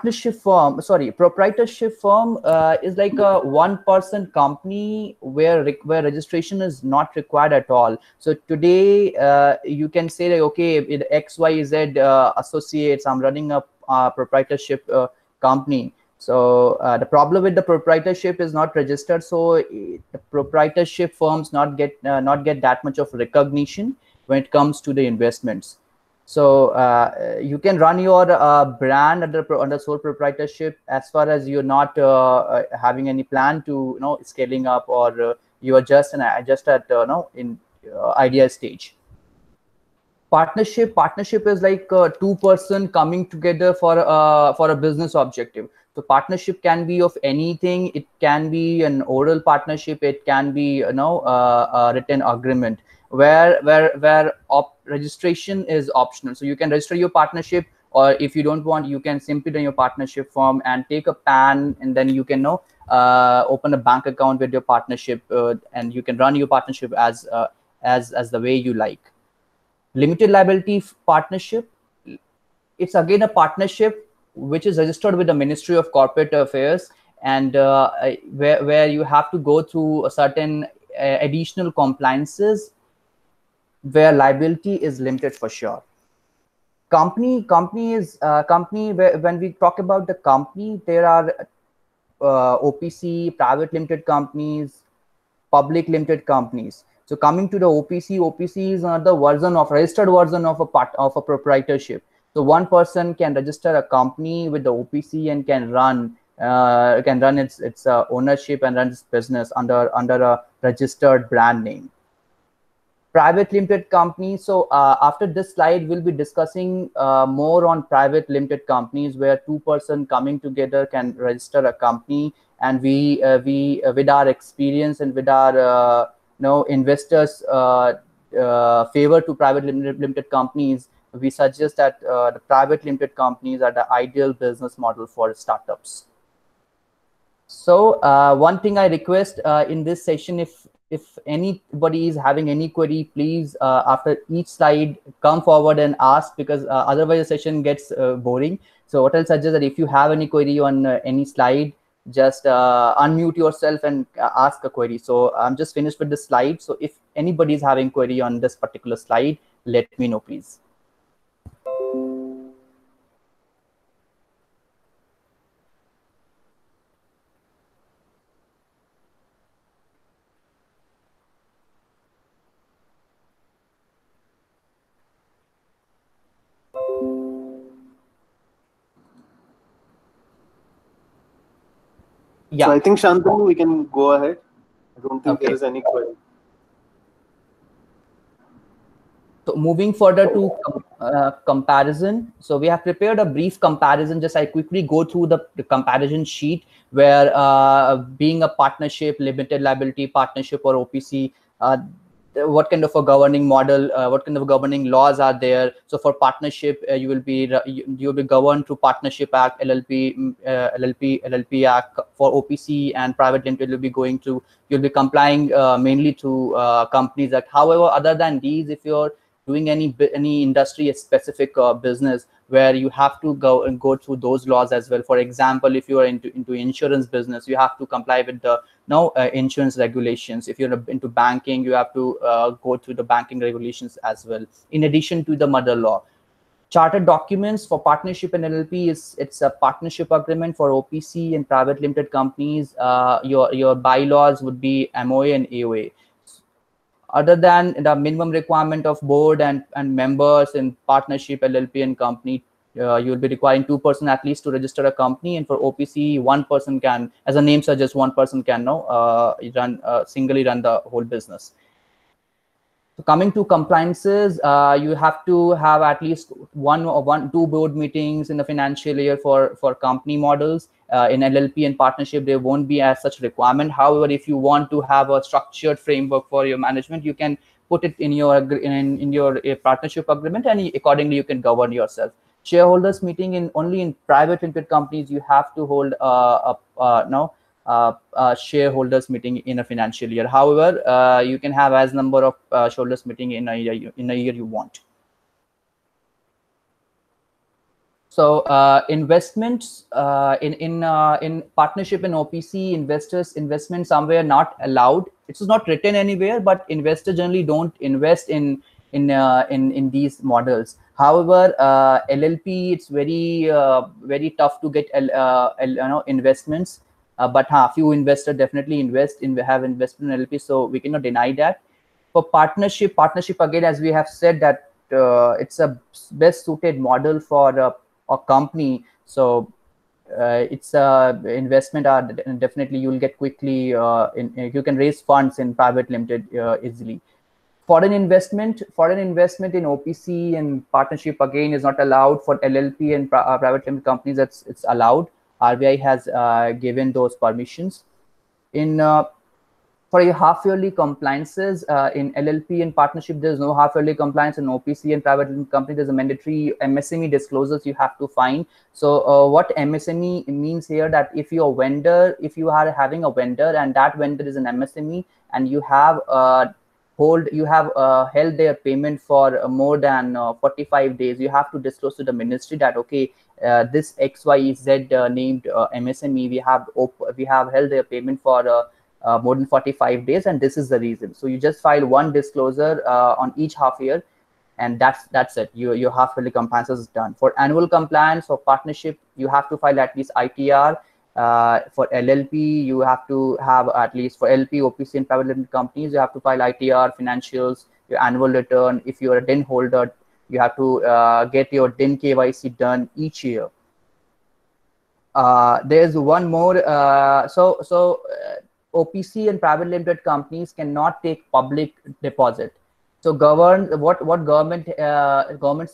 proprietorship firm is like a one-person company where registration is not required at all. So today you can say that, okay, with XYZ associates, I'm running a proprietorship company. So the problem with the proprietorship is not registered, so the proprietorship firms not get that much of recognition when it comes to the investments. So you can run your brand under sole proprietorship as far as you're not having any plan to scaling up, or you are just at in idea stage. Partnership is like two-person coming together for a business objective. So partnership can be of anything. It can be an oral partnership, it can be a written agreement where registration is optional. So you can register your partnership, or if you don't want, you can simply do your partnership form and take a PAN, and then you can open a bank account with your partnership, and you can run your partnership as the way you like. Limited liability partnership, it's again a partnership which is registered with the Ministry of Corporate Affairs, and where you have to go through a certain additional compliances where liability is limited for sure. Company is where, when we talk about the company, there are OPC, private limited companies, public limited companies. So coming to the OPC is another version of registered version of a proprietorship. So one person can register a company with the OPC and can run its ownership and run its business under a registered brand name. Private limited companies. So after this slide, we'll be discussing more on private limited companies, where two-person coming together can register a company, and we with our experience and with our investors favor to private limited companies, we suggest that the private limited companies are the ideal business model for startups. So one thing I request in this session, if anybody is having any query, please after each slide come forward and ask, because otherwise the session gets boring. So what I'll suggest that if you have any query on any slide, just unmute yourself and ask a query. So I'm just finished with the slide. So if anybody is having query on this particular slide, let me know, please. Yeah. So I think, Shantanu, we can go ahead. I don't think there is any query. So moving further to comparison. So we have prepared a brief comparison. Just I quickly go through the comparison sheet, where being a partnership, limited liability partnership, or OPC, what kind of a governing model, what kind of governing laws are there. So for partnership, you will be governed through Partnership Act, LLP Act. For OPC and private limited, you'll be complying mainly to Companies Act. However, other than these, if you're doing any industry specific business, where you have to go through those laws as well. For example, if you are into insurance business, you have to comply with the insurance regulations. If you're into banking, you have to go through the banking regulations as well, in addition to the mother law. Chartered documents for partnership and LLP it's a partnership agreement. For OPC and private limited companies, your bylaws would be MOA and AOA. Other than the minimum requirement of board and members in partnership, LLP and company, you'll be requiring 2% at least to register a company. And for OPC, one person can, as the name suggests, one person can singly run the whole business. So coming to compliances, you have to have at least two board meetings in the financial year for company models. In LLP and partnership, there won't be as such requirement. However, if you want to have a structured framework for your management, you can put it in your partnership agreement, and accordingly you can govern yourself. Shareholders meeting only in private limited companies, you have to hold shareholders meeting in a financial year. However, you can have as number of shareholders meeting in a year you want. So investments in partnership and OPC, investment somewhere not allowed. It's not written anywhere, but investors generally don't invest in these models. However, LLP, it's very tough to get investments. But few investors definitely have invested in LLP, so we cannot deny that. For partnership again, as we have said, that it's a best suited model for a company. So it's a investment are definitely you'll get quickly you can raise funds in private limited easily. Foreign investment in OPC and partnership again is not allowed. For LLP and private limited companies, it's allowed. RBI has given those permissions. In for your half-yearly compliances in LLP and partnership, there's no half-yearly compliance. In OPC and private limited company, there's a mandatory MSME disclosures you have to find. So what MSME means here, that if you are having a vendor and that vendor is an MSME and you have held their payment for more than 45 days, you have to disclose to the ministry that okay, this XYZ named MSME, we have held their payment for more than 45 days, and this is the reason. So you just file one disclosure on each half year, and that's it. Your half-yearly compliance is done. For annual compliance or partnership, you have to file at least ITR. For LLP, you have to have at least, for LP, OPC, and private limited companies, you have to file ITR, financials, your annual return. If you're a DIN holder, you have to get your DIN KYC done each year. There's one more. OPC and private limited companies cannot take public deposit. So government's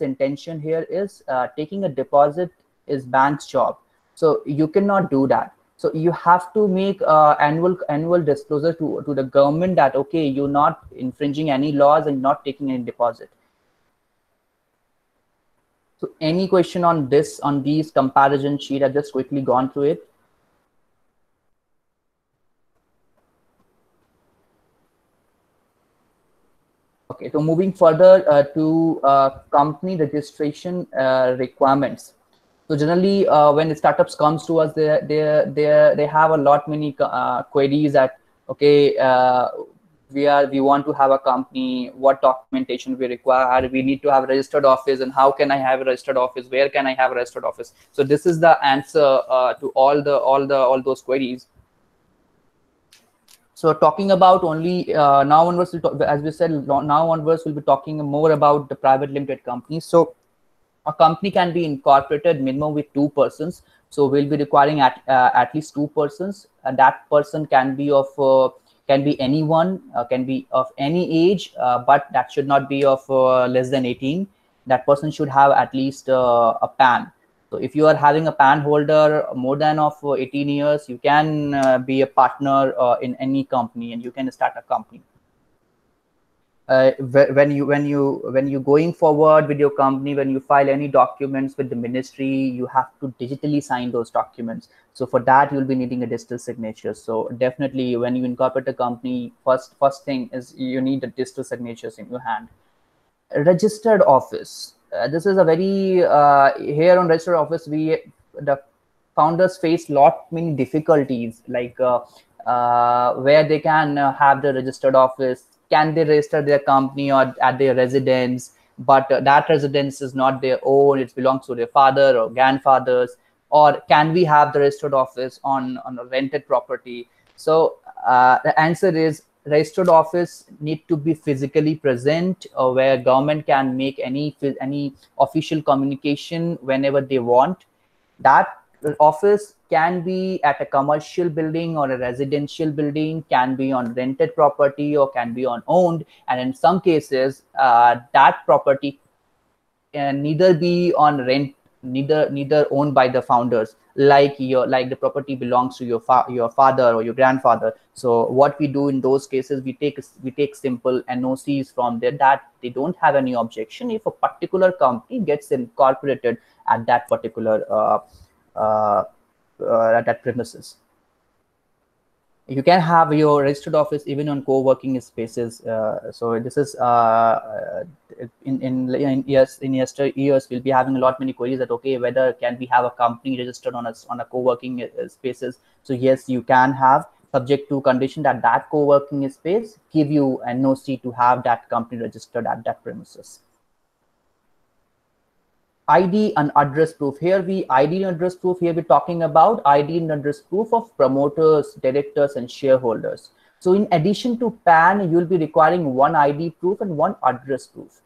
intention here is taking a deposit is bank's job. So you cannot do that. So you have to make annual disclosure to the government that okay, you're not infringing any laws and not taking any deposit. So any question on these comparison sheet? I've just quickly gone through it. Okay, so moving further to company registration requirements. So generally, when the startups comes to us, they have a lot many queries that okay, we want to have a company. What documentation we require? We need to have a registered office, and how can I have a registered office? Where can I have a registered office? So this is the answer to all those queries. So talking about only now onwards, as we said, now onwards we'll be talking more about the private limited companies. So a company can be incorporated minimum with 2 persons. So we'll be requiring at least 2 persons. That person can be anyone, can be of any age, but that should not be of less than 18. That person should have at least a PAN. So if you are having a PAN holder more than of 18 years, you can be a partner in any company, and you can start a company. When you going forward with your company, when you file any documents with the ministry, you have to digitally sign those documents. So for that, you'll be needing a digital signature. So definitely, when you incorporate a company, first thing is you need the digital signatures in your hand. Registered office. This is a very here on registered office, the founders face many difficulties, like where they can have the registered office. Can they register their company or at their residence? But that residence is not their own; it belongs to their father or grandfathers. Or can we have the registered office on a rented property? So the answer is, registered office need to be physically present, where government can make any official communication whenever they want. That office can be at a commercial building or a residential building, can be on rented property or can be on owned, and in some cases that property can neither be on rent, neither owned by the founders, like the property belongs to your father or your grandfather. So what we do in those cases, we take simple NOCs from there that they don't have any objection if a particular company gets incorporated at that particular at that premises. You can have your registered office even on co-working spaces. So this is in years we'll be having a lot many queries that okay, whether can we have a company registered on a co-working spaces. So yes, you can have, subject to condition that that co-working space give you an NOC to have that company registered at that premises. ID and address proof. Here ID and address proof, here we're talking about ID and address proof of promoters, directors, and shareholders. So in addition to PAN, you'll be requiring one ID proof and one address proof.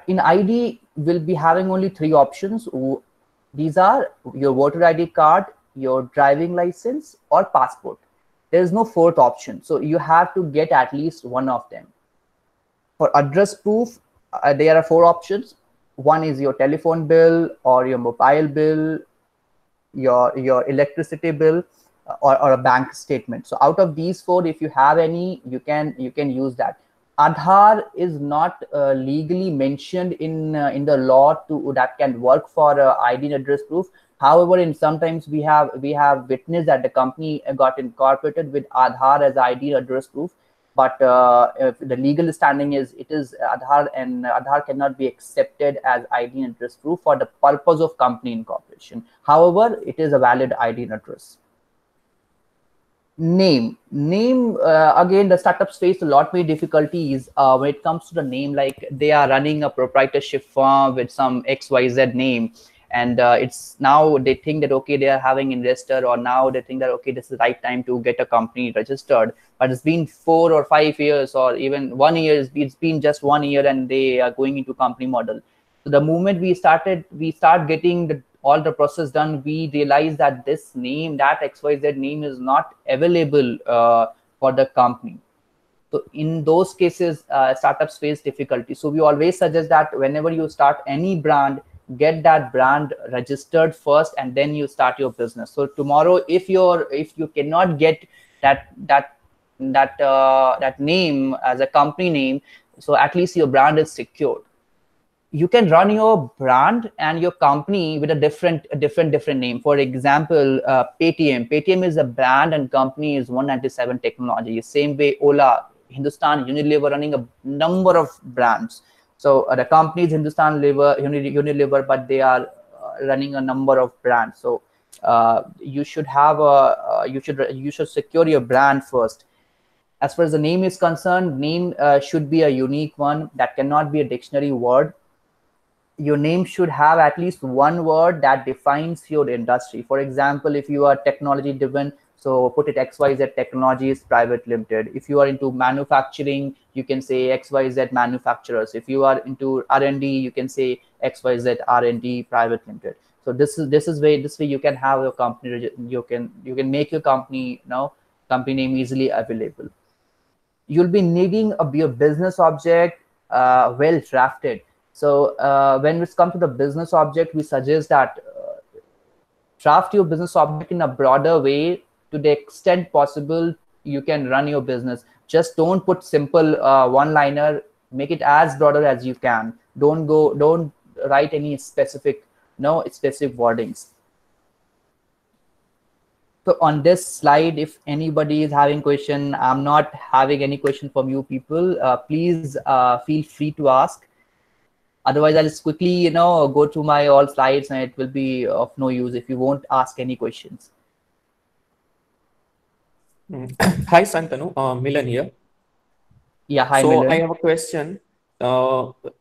In ID, we'll be having only 3 options. These are your voter ID card, your driving license, or passport. There's no 4th option. So you have to get at least one of them. For address proof, there are 4 options. One is your telephone bill or your mobile bill, your electricity bill, or a bank statement. So out of these 4, if you have any, you can use that. Aadhaar is not legally mentioned in the law that can work for ID and address proof. However, in sometimes we have witnessed that the company got incorporated with Aadhaar as ID and address proof. But the legal standing is it is Aadhaar, and Aadhaar cannot be accepted as ID and address proof for the purpose of company incorporation. However, it is a valid ID and address. Name again, the startups face a lot many difficulties when it comes to the name. Like they are running a proprietorship firm with some XYZ name, and it's now they think that okay, they are having investor, or now they think that okay, this is the right time to get a company registered. But it's been 4 or 5 years, or even 1 year. It's been just 1 year, and they are going into company model. So the moment we start getting all the process done, we realize that this name, that XYZ name, is not available for the company. So in those cases, startups face difficulty. So we always suggest that whenever you start any brand, get that brand registered first, and then you start your business. So tomorrow, if you cannot get that name as a company name, so at least your brand is secured. You can run your brand and your company with a different name. For example, Paytm is a brand and company is 197 Technology. Same way, Ola, Hindustan Unilever, running a number of brands. So the company is Hindustan Unilever, but they are running a number of brands. So you should have you should secure your brand first. As far as the name is concerned, name should be a unique one that cannot be a dictionary word. Your name should have at least one word that defines your industry. For example, if you are technology driven, so put it XYZ Technologies Private Limited. If you are into manufacturing, you can say XYZ Manufacturers. If you are into R&D, you can say XYZ R&D Private Limited. So this way you can have your company. You can make your company company name easily available. You'll be needing your business object well drafted. So when it comes to the business object, we suggest that draft your business object in a broader way. To the extent possible, you can run your business. Just don't put simple one-liner. Make it as broader as you can. Don't write any specific wordings. So on this slide, if anybody is having question, I'm not having any question from you people. Please feel free to ask. Otherwise, I'll just quickly, go through my all slides, and it will be of no use if you won't ask any questions. Hi, Santanu. Milan here. Yeah, hi, so Milan. I have a question.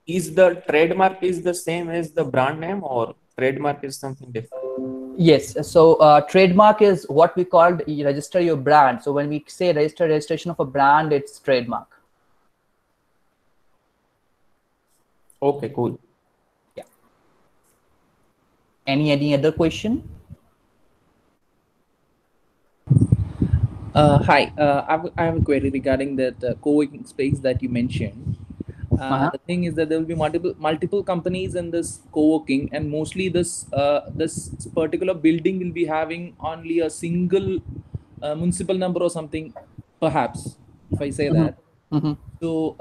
Is the trademark is the same as the brand name, or trademark is something different? Yes. So trademark is what we called register your brand. So when we say registration of a brand, it's trademark. Okay, cool. Yeah. Any other question? Hi, I have a query regarding that co-working space that you mentioned. The thing is that there will be multiple companies in this co-working, and mostly this particular building will be having only a single municipal number or something, perhaps, if I say that. So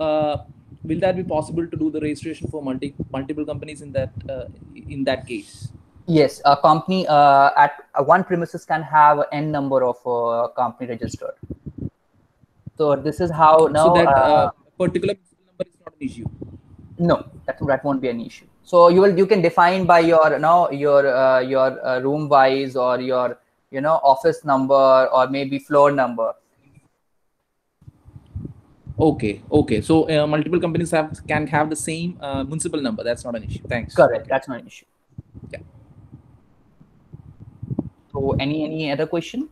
will that be possible to do the registration for multiple companies in that case? Yes, a company at one premises can have n number of company registered. So this is how So now. that particular number is not an issue. No, that won't be an issue. So you can define by your your room wise, or your office number, or maybe floor number. Okay, okay. So multiple companies can have the same municipal number. That's not an issue. Thanks. Correct. Okay. That's not an issue. Yeah. So any other question?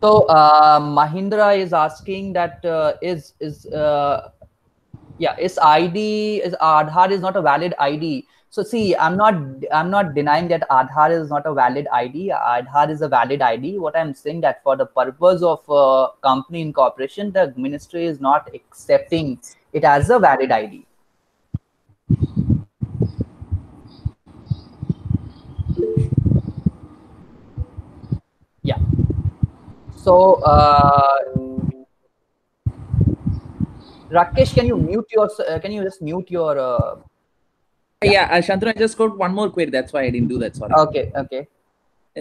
So Mahindra is asking that is Aadhaar is not a valid ID. So see, I'm not denying that Aadhaar is not a valid ID. Aadhaar is a valid ID. What I'm saying that for the purpose of company incorporation, the ministry is not accepting it as a valid ID. Yeah. So Rakesh, can you just mute your Yeah, Shantanu, I just got one more query. That's why I didn't do that. Sorry. okay.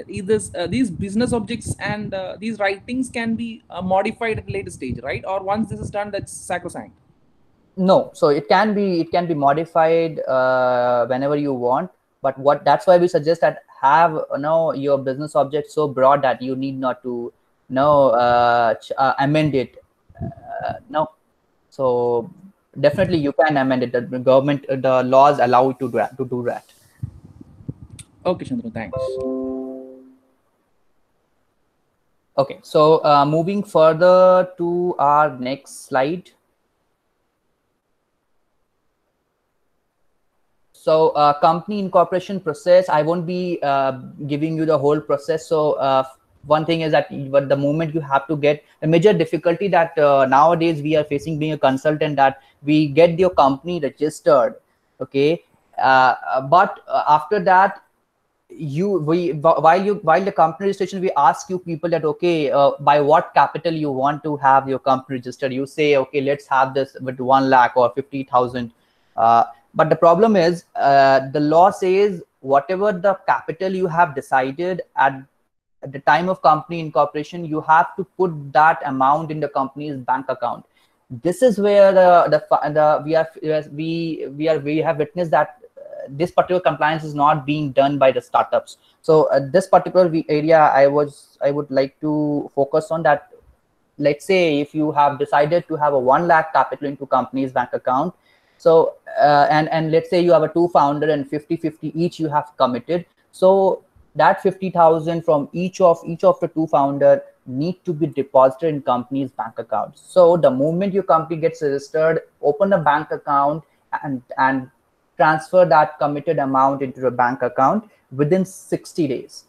These business objects and these writings can be modified at a later stage, right? Or once this is done, that's sacrosanct. No, so it can be modified whenever you want, but that's why we suggest that have your business object so broad that you need not to amend it. No, so definitely you can amend it. The government, the laws allow you to do that. Okay, Shantanu, thanks. Okay, so moving further to our next slide. So company incorporation process, I won't be giving you the whole process. So one thing is that the moment you have to get the major difficulty that nowadays we are facing being a consultant, that we get your company registered. Okay. But after that, while the company registration, we ask you people that, okay, by what capital you want to have your company registered. You say, okay, let's have this with 1 lakh or 50,000. But the problem is the law says whatever the capital you have decided at the time of company incorporation, you have to put that amount in the company's bank account. This is where we have witnessed that this particular compliance is not being done by the startups. So this particular area I would like to focus on that. Let's say if you have decided to have a 1 lakh capital into company's bank account. So and let's say you have a 2 founder and 50-50 each you have committed. So that 50,000 from each of the 2 founder need to be deposited in company's bank account. So the moment your company gets registered, open a bank account and transfer that committed amount into a bank account within 60 days.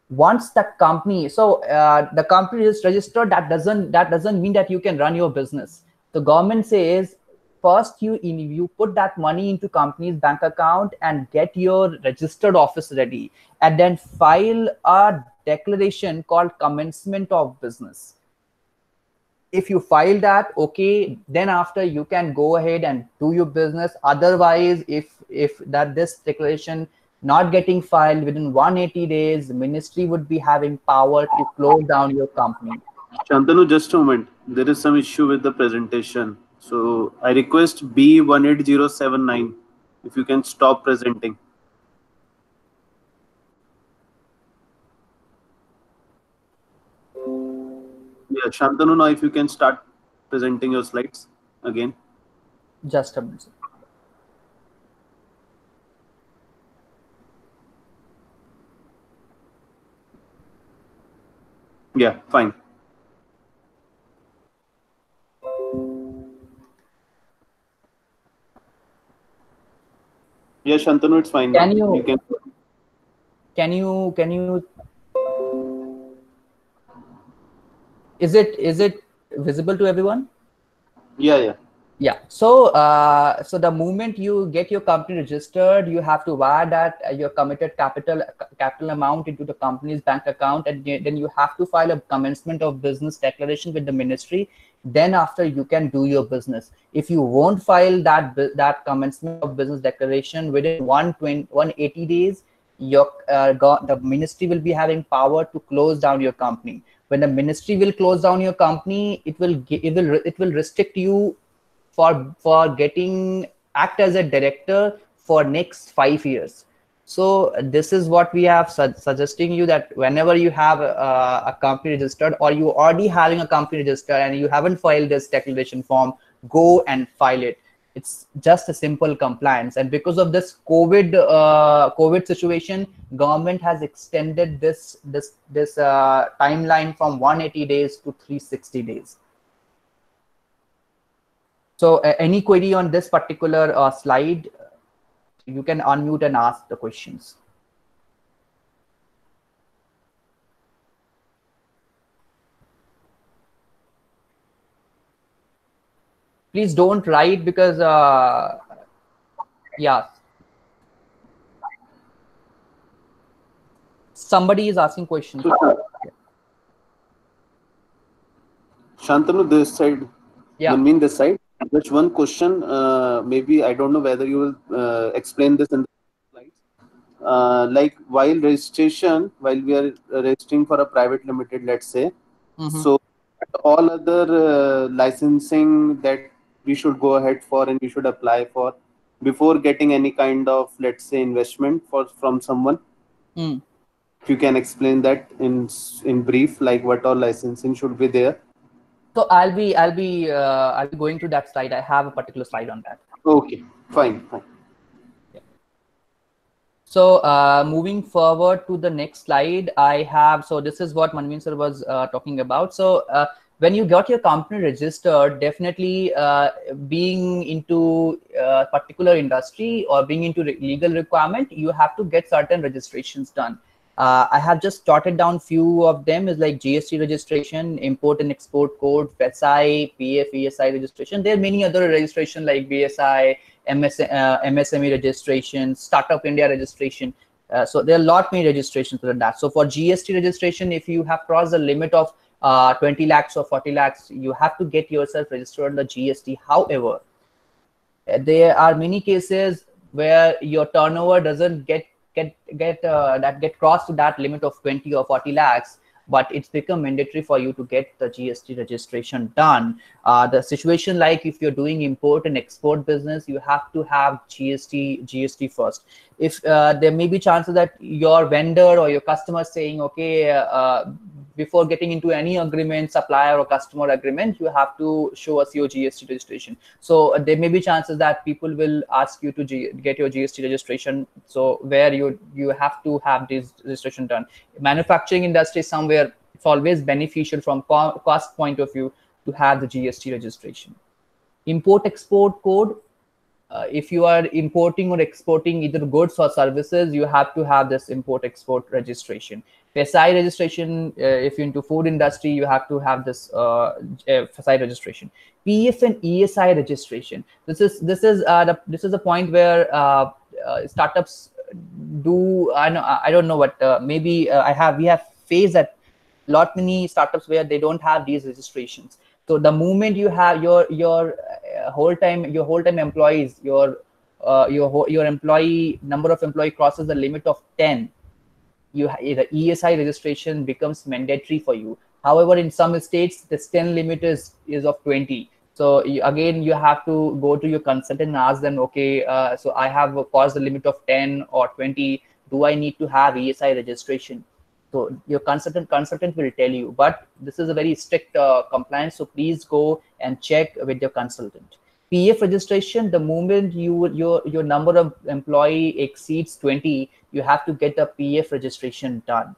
Once the company, the company is registered, that doesn't mean that you can run your business. The government says first you put that money into company's bank account and get your registered office ready, and then file a declaration called commencement of business. If you file that, okay, then after you can go ahead and do your business. Otherwise, if this declaration not getting filed within 180 days, the ministry would be having power to close down your company. Shantanu, just a moment. There is some issue with the presentation. So I request B18079 if you can stop presenting. Yeah, Shantanu, now if you can start presenting your slides again. Just a minute. Yeah, fine. Yeah, Shantanu, it's fine. Can you is it visible to everyone? Yeah. So the moment you get your company registered, you have to wire that your committed capital amount into the company's bank account, and then you have to file a commencement of business declaration with the ministry. then after you can do your business. If you won't file that commencement of business declaration within 180 days, the ministry will be having power to close down your company. When the ministry will close down your company, it will restrict you for getting act as a director for next 5 years. So this is what we have suggesting you, that whenever you have a company registered, or you already having a company registered and you haven't filed this declaration form, go and file it. It's just a simple compliance. And because of this COVID situation, government has extended this timeline from 180 days to 360 days. So any query on this particular slide, you can unmute and ask the questions. Please don't write, because yeah, somebody is asking questions. Shantanu, this side. Yeah. Mean this side. Just one question. Maybe I don't know whether you will explain this in the slides. Like while we are registering for a private limited, let's say, so all other licensing that we should go ahead for and we should apply for before getting any kind of, let's say, investment from someone. If you can explain that in brief, like what all licensing should be there. So I'll be going to that slide. I have a particular slide on that. Okay, fine. Yeah. So moving forward to the next slide, I have, so this is what Manveen sir was talking about. So when you got your company registered, definitely being into a particular industry or being into legal requirement, you have to get certain registrations done. I have just jotted down few of them, is like GST registration, import and export code, FSI, PF, ESI registration. There are many other registration like BSI, MSME registration, Startup India registration. So there are a lot many registrations for that. So for GST registration, if you have crossed the limit of 20 lakhs or 40 lakhs, you have to get yourself registered on the GST. However, there are many cases where your turnover doesn't get crossed to that limit of 20 or 40 lakhs, but it's become mandatory for you to get the GST registration done. The situation, like if you're doing import and export business, you have to have GST first. If there may be chances that your vendor or your customer saying, okay, before getting into any agreement, supplier or customer agreement, you have to show us your GST registration. So there may be chances that people will ask you to get your GST registration. So where you have to have this registration done. Manufacturing industry, somewhere it's always beneficial from cost point of view to have the GST registration. Import export code. If you are importing or exporting either goods or services, you have to have this import export registration. FSI registration, if you're into food industry, you have to have this FSI registration. PF and ESI registration. This is the point where startups do. I don't know what. Maybe we have faced that lot many startups where they don't have these registrations. So the moment you have your whole time employees, your employee number of employee crosses the limit of 10, the ESI registration becomes mandatory for you. However, in some states, this 10 limit is of 20. So again, you have to go to your consultant and ask them, okay, so I have crossed the limit of 10 or 20. Do I need to have ESI registration? So your consultant will tell you, but this is a very strict compliance. So please go and check with your consultant. PF registration, the moment your number of employee exceeds 20, you have to get the PF registration done.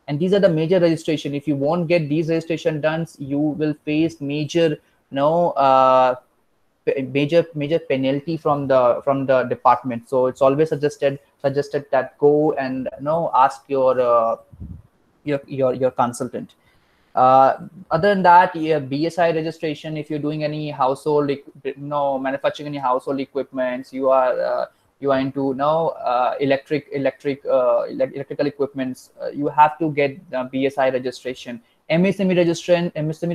And these are the major registration. If you won't get these registration done, you will face major major penalty from the department. So it's always suggested that go and ask your consultant. Other than that, BSI registration, if you're doing any household, manufacturing any household equipments, you are into electrical equipments, you have to get BSI registration. MSME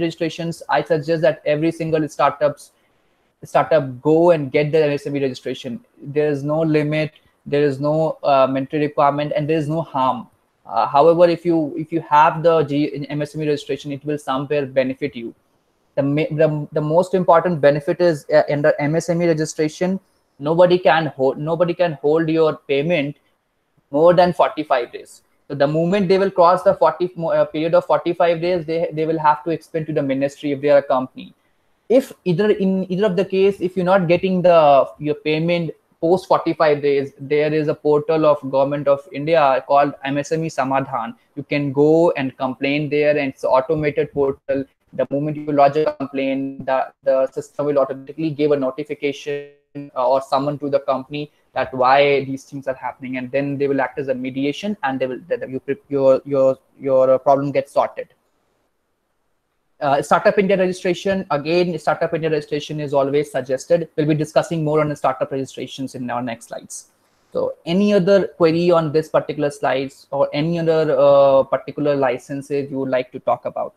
registrations, I suggest that every single startup go and get the MSME registration. There is no limit, there is no mandatory requirement, and there is no harm. However, if you have the MSME registration, it will somewhere benefit you. The most important benefit is in the MSME registration, nobody can hold your payment more than 45 days. So the moment they will cross the period of 45 days, they will have to explain to the ministry if they are a company. If in either of the case, if you're not getting your payment post 45 days, there is a portal of Government of India called MSME Samadhan. You can go and complain there, and it's an automated portal. The moment you lodge a complaint, the system will automatically give a notification or someone to the company that why these things are happening, and then they will act as a mediation, and your problem gets sorted. Startup India registration, again, Startup India registration is always suggested. We'll be discussing more on the startup registrations in our next slides. So any other query on this particular slides, or any other particular licenses you would like to talk about?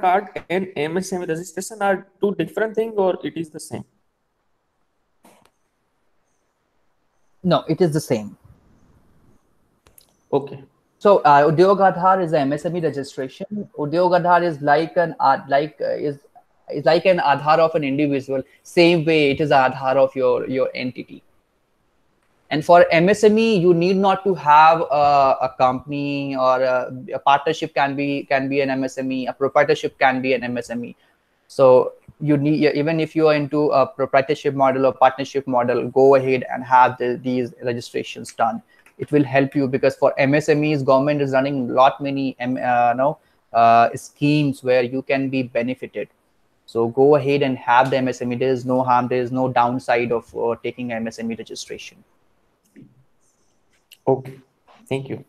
Card and MSME registration are two different things, or it is the same? No, it is the same. Okay. So Udyog Aadhaar is a MSME registration. Udyog Aadhaar is like an Aadhaar of an individual. Same way, it is Aadhaar of your entity. And for MSME, you need not to have a company, or a partnership can be an MSME. A proprietorship can be an MSME. So you need, even if you are into a proprietorship model or partnership model, go ahead and have these registrations done. It will help you, because for MSMEs, government is running many schemes where you can be benefited. So go ahead and have the MSME. There is no harm, there is no downside of taking MSME registration. Okay, thank you.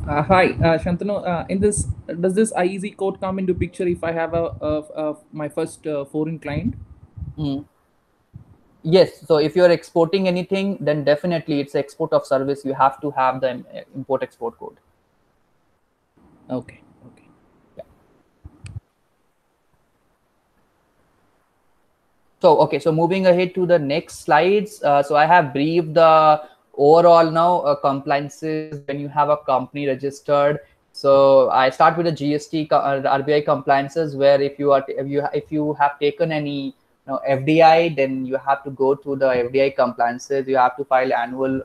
Hi, Shantanu. In this, does this IEC code come into picture if I have my first foreign client? Yes. So if you're exporting anything, then definitely it's export of service. You have to have the import-export code. Okay. Yeah. So moving ahead to the next slides. So I have briefed the overall now compliances when you have a company registered. So I start with the GST, the RBI compliances, where if you have taken any FDI, then you have to go through the FDI compliances. You have to file annual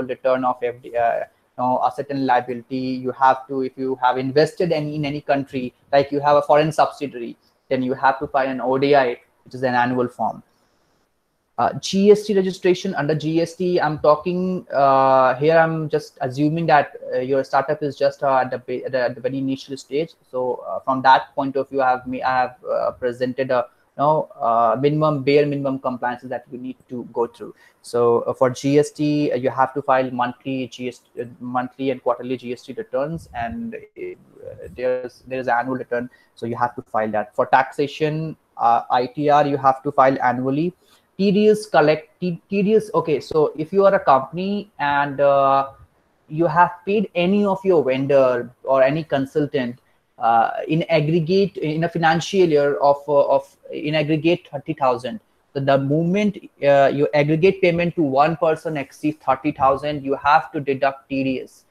return of FDI, asset and liability. You have to, if you have invested in any country, like you have a foreign subsidiary, then you have to file an ODI, which is an annual form. GST registration. Under GST, I'm talking here, I'm just assuming that your startup is just at the very initial stage. So from that point of view, I have presented a bare minimum compliances that you need to go through. So for GST, you have to file monthly and quarterly GST returns, and there's annual return, so you have to file that. For taxation, ITR, you have to file annually. TDS. Okay, so if you are a company and you have paid any of your vendor or any consultant in aggregate in a financial year of in aggregate 30,000. So the moment your aggregate payment to one person exceeds 30,000, you have to deduct TDS.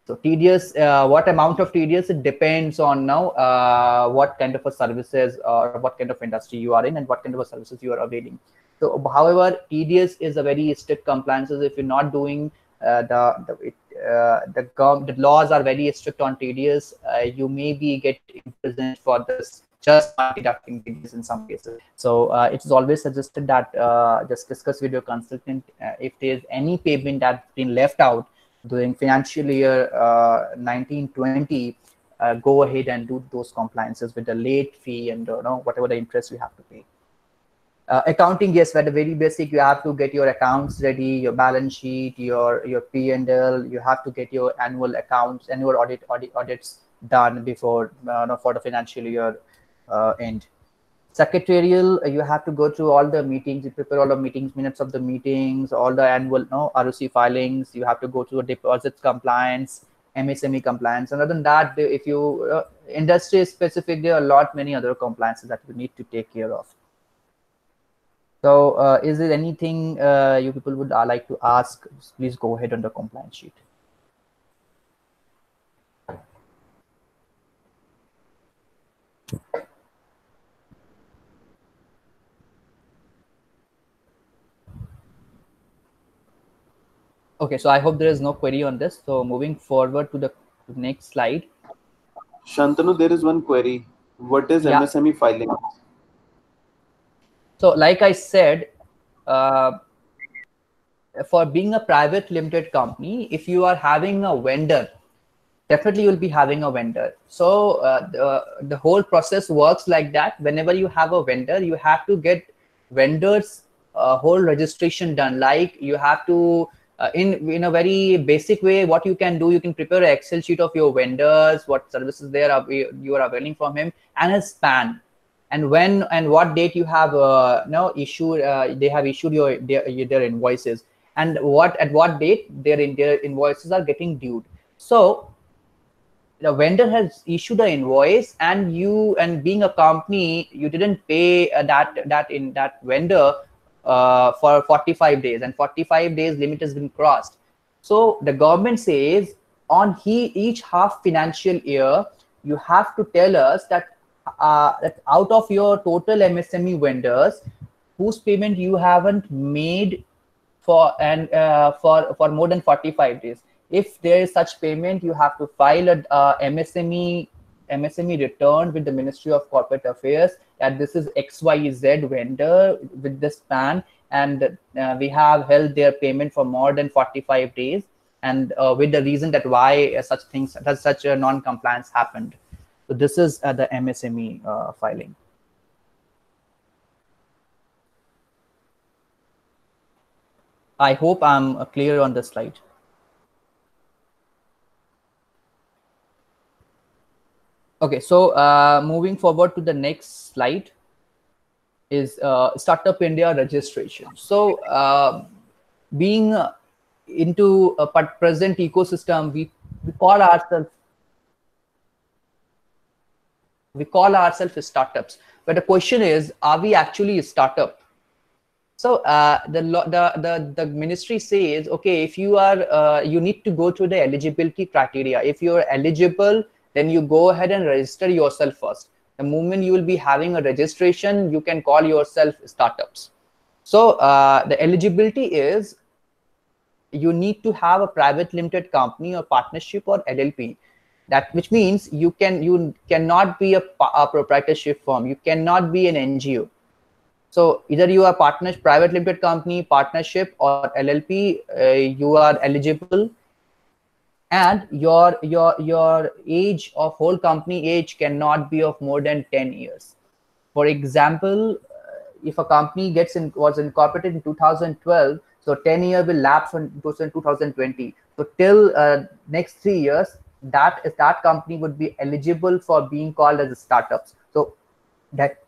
So TDS, what amount of TDS, it depends on what kind of a services or what kind of industry you are in and what kind of a services you are availing. So, however, TDS is a very strict compliances. If you're not doing the laws are very strict on TDS, you may be get imprisoned for this, just by deducting TDS in some cases. So it is always suggested that just discuss with your consultant if there is any payment that's been left out during financial year 1920. Go ahead and do those compliances with the late fee and whatever the interest you have to pay. Accounting, yes, at the very basic, you have to get your accounts ready, your balance sheet, your P&L. You have to get your annual accounts, annual audits done before for the financial year end. Secretarial, you have to go through all the meetings, you prepare all the meetings, minutes of the meetings, all the annual ROC filings. You have to go through deposits compliance, MSME compliance. And other than that, if you industry specific, there are a lot many other compliances that you need to take care of. So is there anything you people would like to ask? Please go ahead on the compliance sheet. Okay, so I hope there is no query on this. So moving forward to the next slide. Shantanu, there is one query. What is MSME filing? So like I said, for being a private limited company, if you are having a vendor, definitely you'll be having a vendor. So the whole process works like that. Whenever you have a vendor, you have to get vendors whole registration done. Like you have to in a very basic way, what you can do, you can prepare an Excel sheet of your vendors, what services you are availing from him, and his PAN, and when and what date you have issued they have issued their invoices, and at what date their invoices are getting due. So the vendor has issued an invoice, and being a company, you didn't pay that vendor for 45 days, and 45 days limit has been crossed. So the government says on each half financial year, you have to tell us that out of your total MSME vendors whose payment you haven't made for more than 45 days. If there is such payment, you have to file a MSME return with the Ministry of Corporate Affairs that this is XYZ vendor with this PAN, and we have held their payment for more than 45 days, and with the reason that why such a non-compliance happened. So this is the MSME filing. I hope I'm clear on the slide. Okay, so moving forward to the next slide is Startup India registration. So being into a present ecosystem, we call ourselves startups. But the question is, are we actually a startup? So the ministry says, okay, if you are you need to go through the eligibility criteria. If you are eligible, then you go ahead and register yourself first. The moment you will be having a registration, you can call yourself startups. So the eligibility is you need to have a private limited company or partnership or LLP. Which means you cannot be a proprietorship firm. You cannot be an NGO. So either you are private limited company, partnership, or LLP, you are eligible, and your age of whole company age cannot be of more than 10 years. For example, if a company was incorporated in 2012, so 10 years will lapse in 2020. So till next 3 years, that company would be eligible for being called as a startups. So that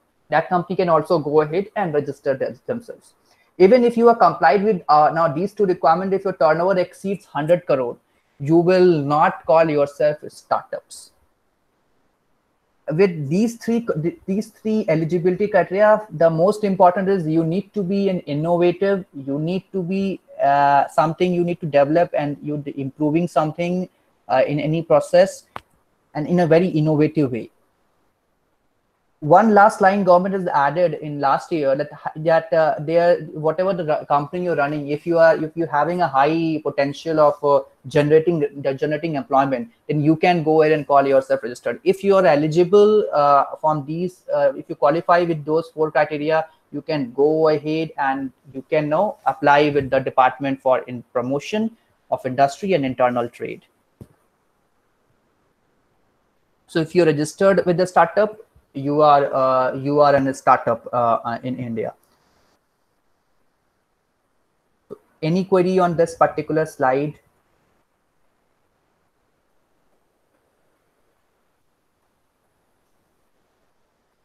company can also go ahead and register themselves. Even if you are complied with now these two requirements, if your turnover exceeds 100 crore, you will not call yourself startups. With these three eligibility criteria, the most important is you need to be an innovative, you need to be something you need to develop, and you improving something in any process, and in a very innovative way. One last line government has added in last year that whatever the company you're running, if you're having a high potential of generating employment, then you can go ahead and call yourself registered. If you are eligible from these, if you qualify with those 4 criteria, you can go ahead and you can now apply with the Department for Promotion of Industry and Internal Trade. So if you're registered with the startup, you are in a startup in India. Any query on this particular slide?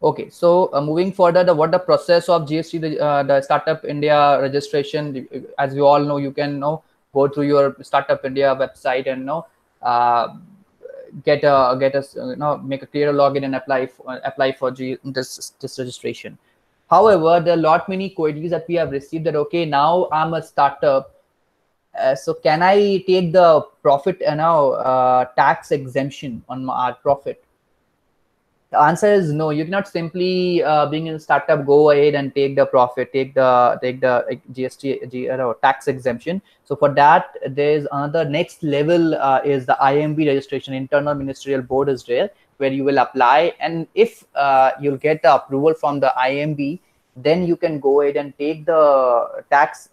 Okay, so moving further, what the process of GST, the Startup India registration, as you all know, you can go through your Startup India website and uh, make a clear login and apply for this registration. However, there are lot many queries that we have received that okay, now I'm a startup, so can I take the profit tax exemption on our profit? The answer is no. You cannot simply being in a startup go ahead and take the profit, take the GST tax exemption. So for that, there's another next level is the IMB registration. Internal Ministerial Board is there where you will apply, and if you'll get the approval from the IMB, then you can go ahead and take the tax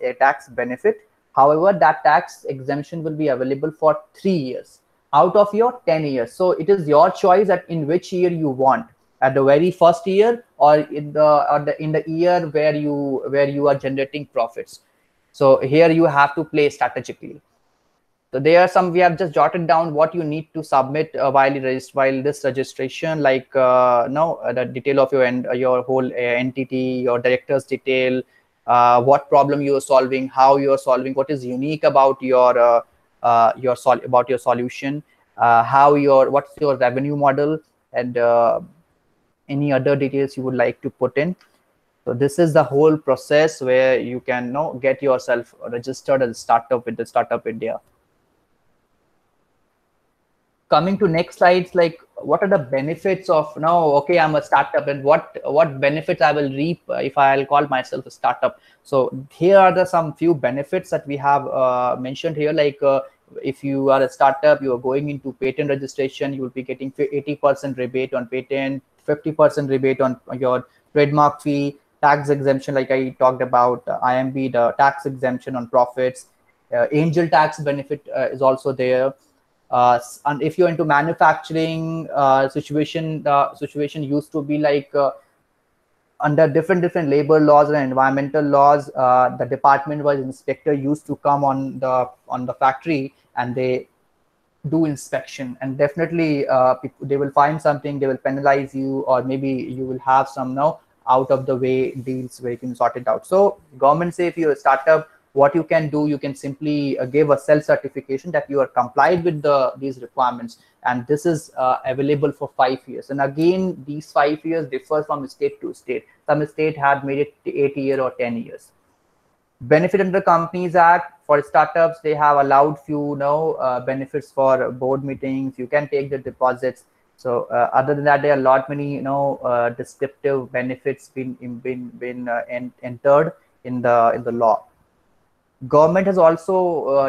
benefit. However, that tax exemption will be available for 3 years out of your 10 years. So it is your choice that in which year you want, at the very first year or in the year where you are generating profits. So here you have to play strategically. So there are some, we have just jotted down what you need to submit while this registration, like the detail of your whole entity, your director's detail, what problem you are solving, how you are solving, what is unique about your solution, what's your revenue model, and any other details you would like to put in. So this is the whole process where you can get yourself registered as a startup with the Startup India. Coming to next slides, like what are the benefits of okay, I'm a startup, and what benefits I will reap if I'll call myself a startup. So here are some few benefits that we have mentioned here, like if you are a startup, you are going into patent registration, you will be getting 80% rebate on patent, 50% rebate on your trademark fee, tax exemption like I talked about, IMB, the tax exemption on profits, angel tax benefit is also there. And if you're into manufacturing situation, the situation used to be like under different labor laws and environmental laws, the department-wise inspector used to come on the factory and they do inspection, and definitely they will find something, they will penalize you, or maybe you will have some out of the way deals where you can sort it out. So government say if you're a startup, what you can do, you can simply give a self-certification that you are complied with these requirements, and this is available for 5 years. And again, these 5 years differ from state to state. Some state had made it 8 years or 10 years. Benefit under Companies Act for startups, they have allowed few benefits for board meetings. You can take the deposits. So other than that, there are a lot many descriptive benefits been entered in the law. Government has also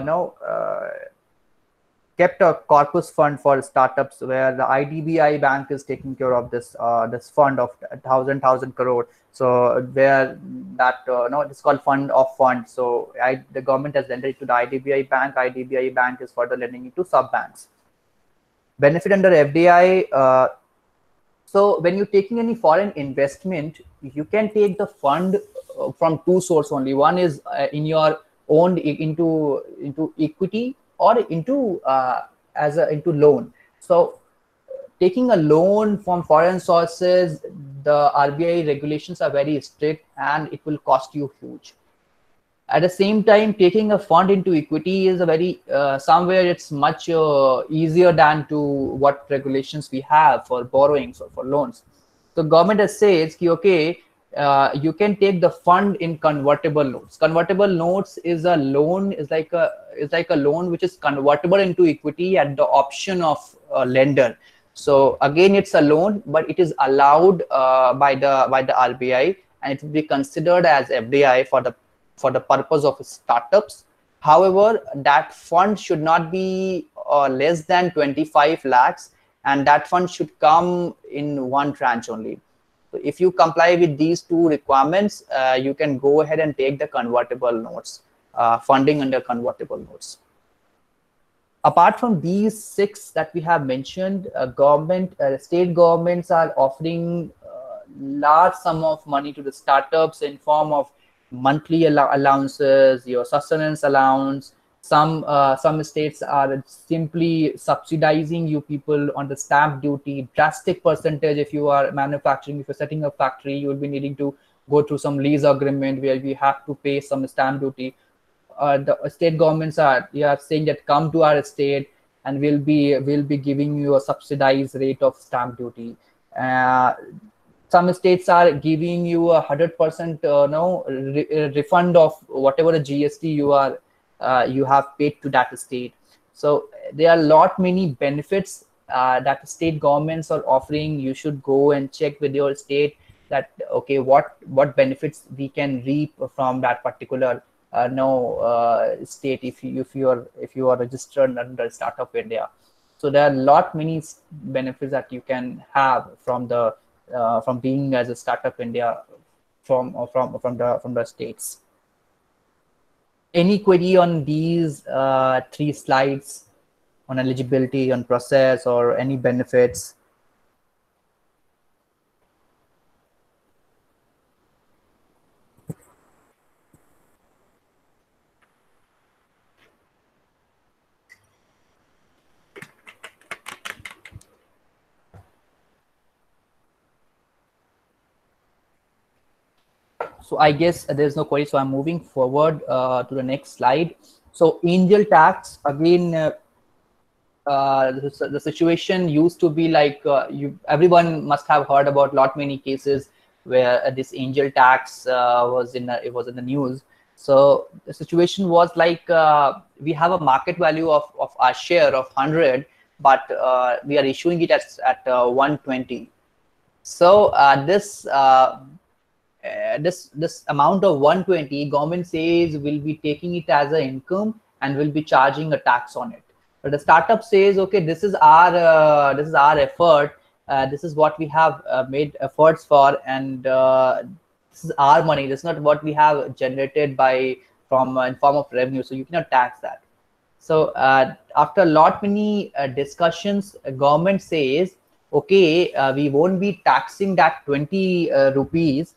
kept a corpus fund for startups where the IDBI bank is taking care of this fund of 1,000 crore. So where that it's called fund of funds. So the government has lent it to the IDBI bank. IDBI bank is further lending it to sub banks. Benefit under FDI. So when you're taking any foreign investment, you can take the fund from two sources only. One is in your own into equity, or into into loan. So taking a loan from foreign sources, the RBI regulations are very strict and it will cost you huge. At the same time, taking a fund into equity is a very somewhere it's much easier than to what regulations we have for borrowings or for loans. So government has says okay, you can take the fund in convertible notes. Convertible notes is a loan, is like a loan which is convertible into equity at the option of a lender. So again, it's a loan, but it is allowed by the RBI, and it will be considered as FDI for the purpose of startups. However, that fund should not be less than 25 lakhs, and that fund should come in one tranche only. So if you comply with these two requirements, you can go ahead and take the convertible notes, funding under convertible notes. Apart from these 6 that we have mentioned, state governments are offering large sum of money to the startups in form of monthly allowances, your sustenance allowance, some states are simply subsidizing you people on the stamp duty, drastic percentage. If you are manufacturing, if you're setting a factory, you will be needing to go through some lease agreement where we have to pay some stamp duty. The state governments are saying that come to our state and we'll be giving you a subsidized rate of stamp duty. Some states are giving you 100% refund of whatever the GST you have paid to that state. So there are a lot many benefits that state governments are offering. You should go and check with your state that okay, what benefits we can reap from that particular state if you are registered under Startup India. So there are a lot many benefits that you can have from being as a Startup India from the states. Any query on these three slides on eligibility, on process, or any benefits? So I guess there's no query. So I'm moving forward to the next slide. So angel tax, again, the situation used to be like everyone must have heard about lot many cases where this angel tax was in the news. So the situation was like we have a market value of our share of 100, but we are issuing it at 120. So this amount of 120, government says will be taking it as an income and will be charging a tax on it. But the startup says, okay, this is our effort. This is what we have made efforts for, and this is our money. This is not what we have generated from in form of revenue. So you cannot tax that. So after a lot many discussions, government says, okay, we won't be taxing that 20 rupees.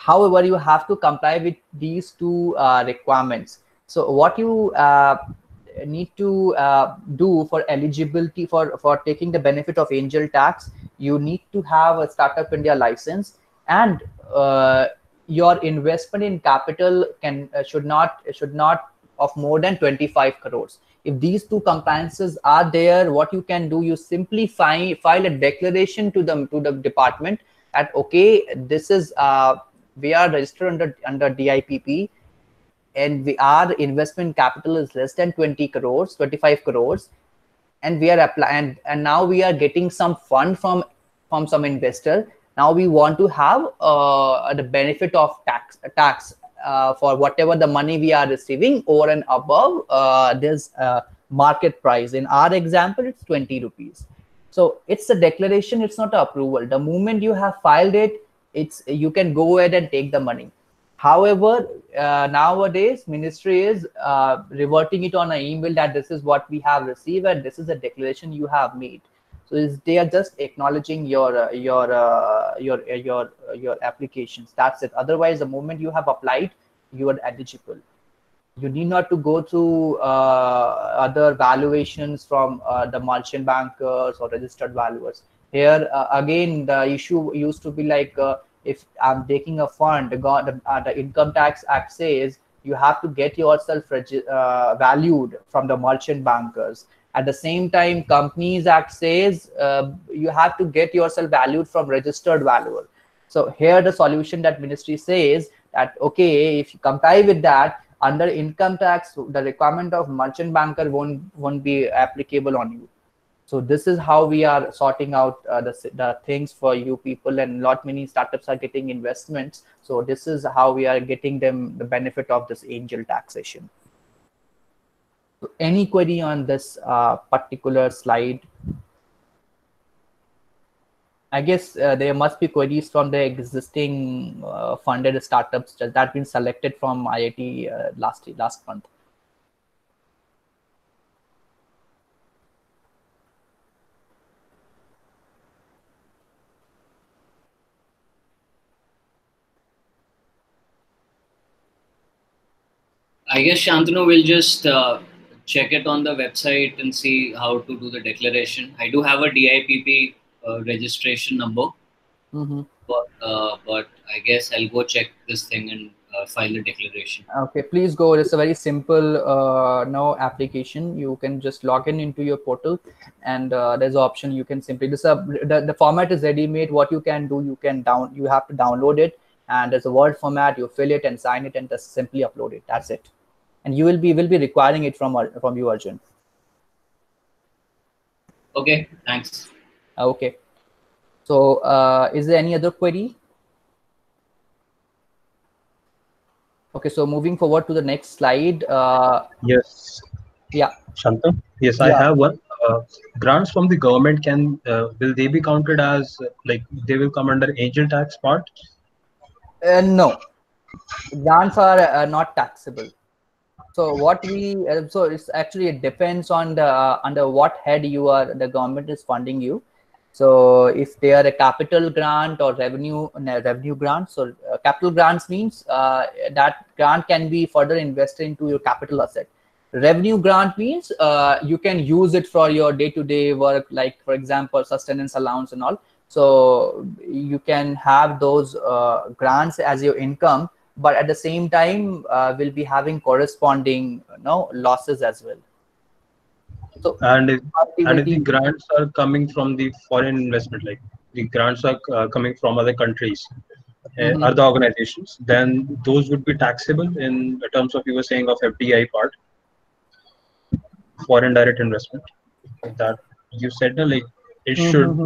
However, you have to comply with these two requirements. So what you need to do for eligibility for taking the benefit of angel tax, you need to have a Startup India license, and your investment in capital should not of more than 25 crores. If these two compliances are there, what you can do, you simply file a declaration to the department that okay, this is we are registered under DIPP, and our investment capital is less than 25 crores, and we are applying, and now we are getting some fund from some investor. Now we want to have the benefit of tax for whatever the money we are receiving over and above this market price. In our example, it's 20 rupees. So it's a declaration, it's not an approval. The moment you have filed it, you can go ahead and take the money. However, nowadays ministry is reverting it on an email that this is what we have received and this is a declaration you have made. So they are just acknowledging your applications. That's it. Otherwise, the moment you have applied, you are eligible. You need not to go through other valuations from the merchant bankers or registered valuers. Here again, the issue used to be like if I'm taking a fund, the Income Tax Act says you have to get yourself valued from the merchant bankers. At the same time, Companies Act says you have to get yourself valued from registered valuer. So here the solution that ministry says that okay, if you comply with that, under income tax, the requirement of merchant banker won't be applicable on you. So this is how we are sorting out the things for you people, and lot many startups are getting investments. So this is how we are getting them the benefit of this angel taxation. So any query on this particular slide? I guess there must be queries from the existing funded startups that have been selected from IIT last month. I guess Shantanu will just check it on the website and see how to do the declaration. I do have a DIPP registration number, but I guess I'll go check this thing and file the declaration. Okay, please go. It's a very simple no application. You can just log in into your portal, and there's an option you can simply the format is ready made. What you can do, you have to download it, and there's a Word format. You fill it and sign it, and just simply upload it. That's it, and will be requiring it from you, Arjun. Okay, thanks. Okay, so is there any other query? Okay, so moving forward to the next slide. Yes. Yeah. Shanta? Yes, Yeah. I have one. Grants from the government will they be counted as like they will come under angel tax part? No, grants are not taxable. So what so it's actually it depends on the under what head the government is funding you. So if they are a capital grant or revenue grant, so capital grants means that grant can be further invested into your capital asset. Revenue grant means you can use it for your day-to-day work, like for example, sustenance allowance and all. So you can have those grants as your income, but at the same time will be having corresponding losses as well. So and if the grants are coming from the foreign investment, like the grants are coming from other countries, other organizations, then those would be taxable in terms of, you were saying, of FDI part, foreign direct investment. That you said, like it should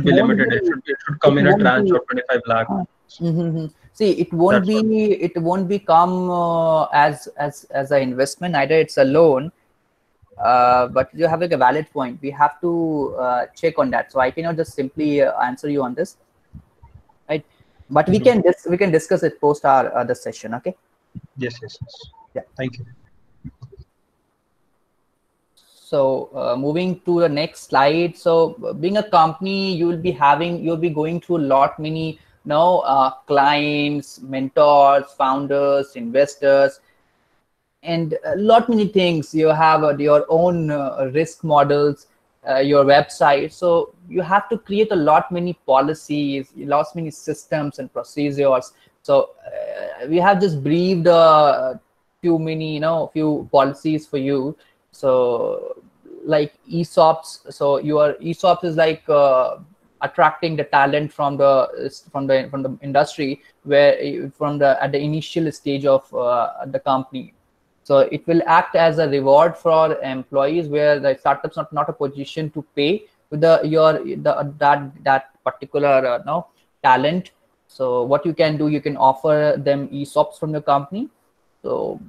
be limited. It should come in a tranche of 25 lakh. See, it won't become as an investment, either it's a loan. But you have like a valid point. We have to check on that. So I cannot just simply answer you on this, right? But we can discuss it post our other session. Okay. Yes. Yeah. Thank you. So moving to the next slide. So being a company, you'll be going through many clients, mentors, founders, investors, and many things. You have your own risk models, your website. So you have to create many policies, many systems and procedures. So we have just briefed few policies for you. So like ESOPs. So your ESOPs is like attracting the talent from the industry, where at the initial stage of the company. So it will act as a reward for employees, where the startup's not a position to pay with that particular talent. So what you can do, you can offer them ESOPs from the company. So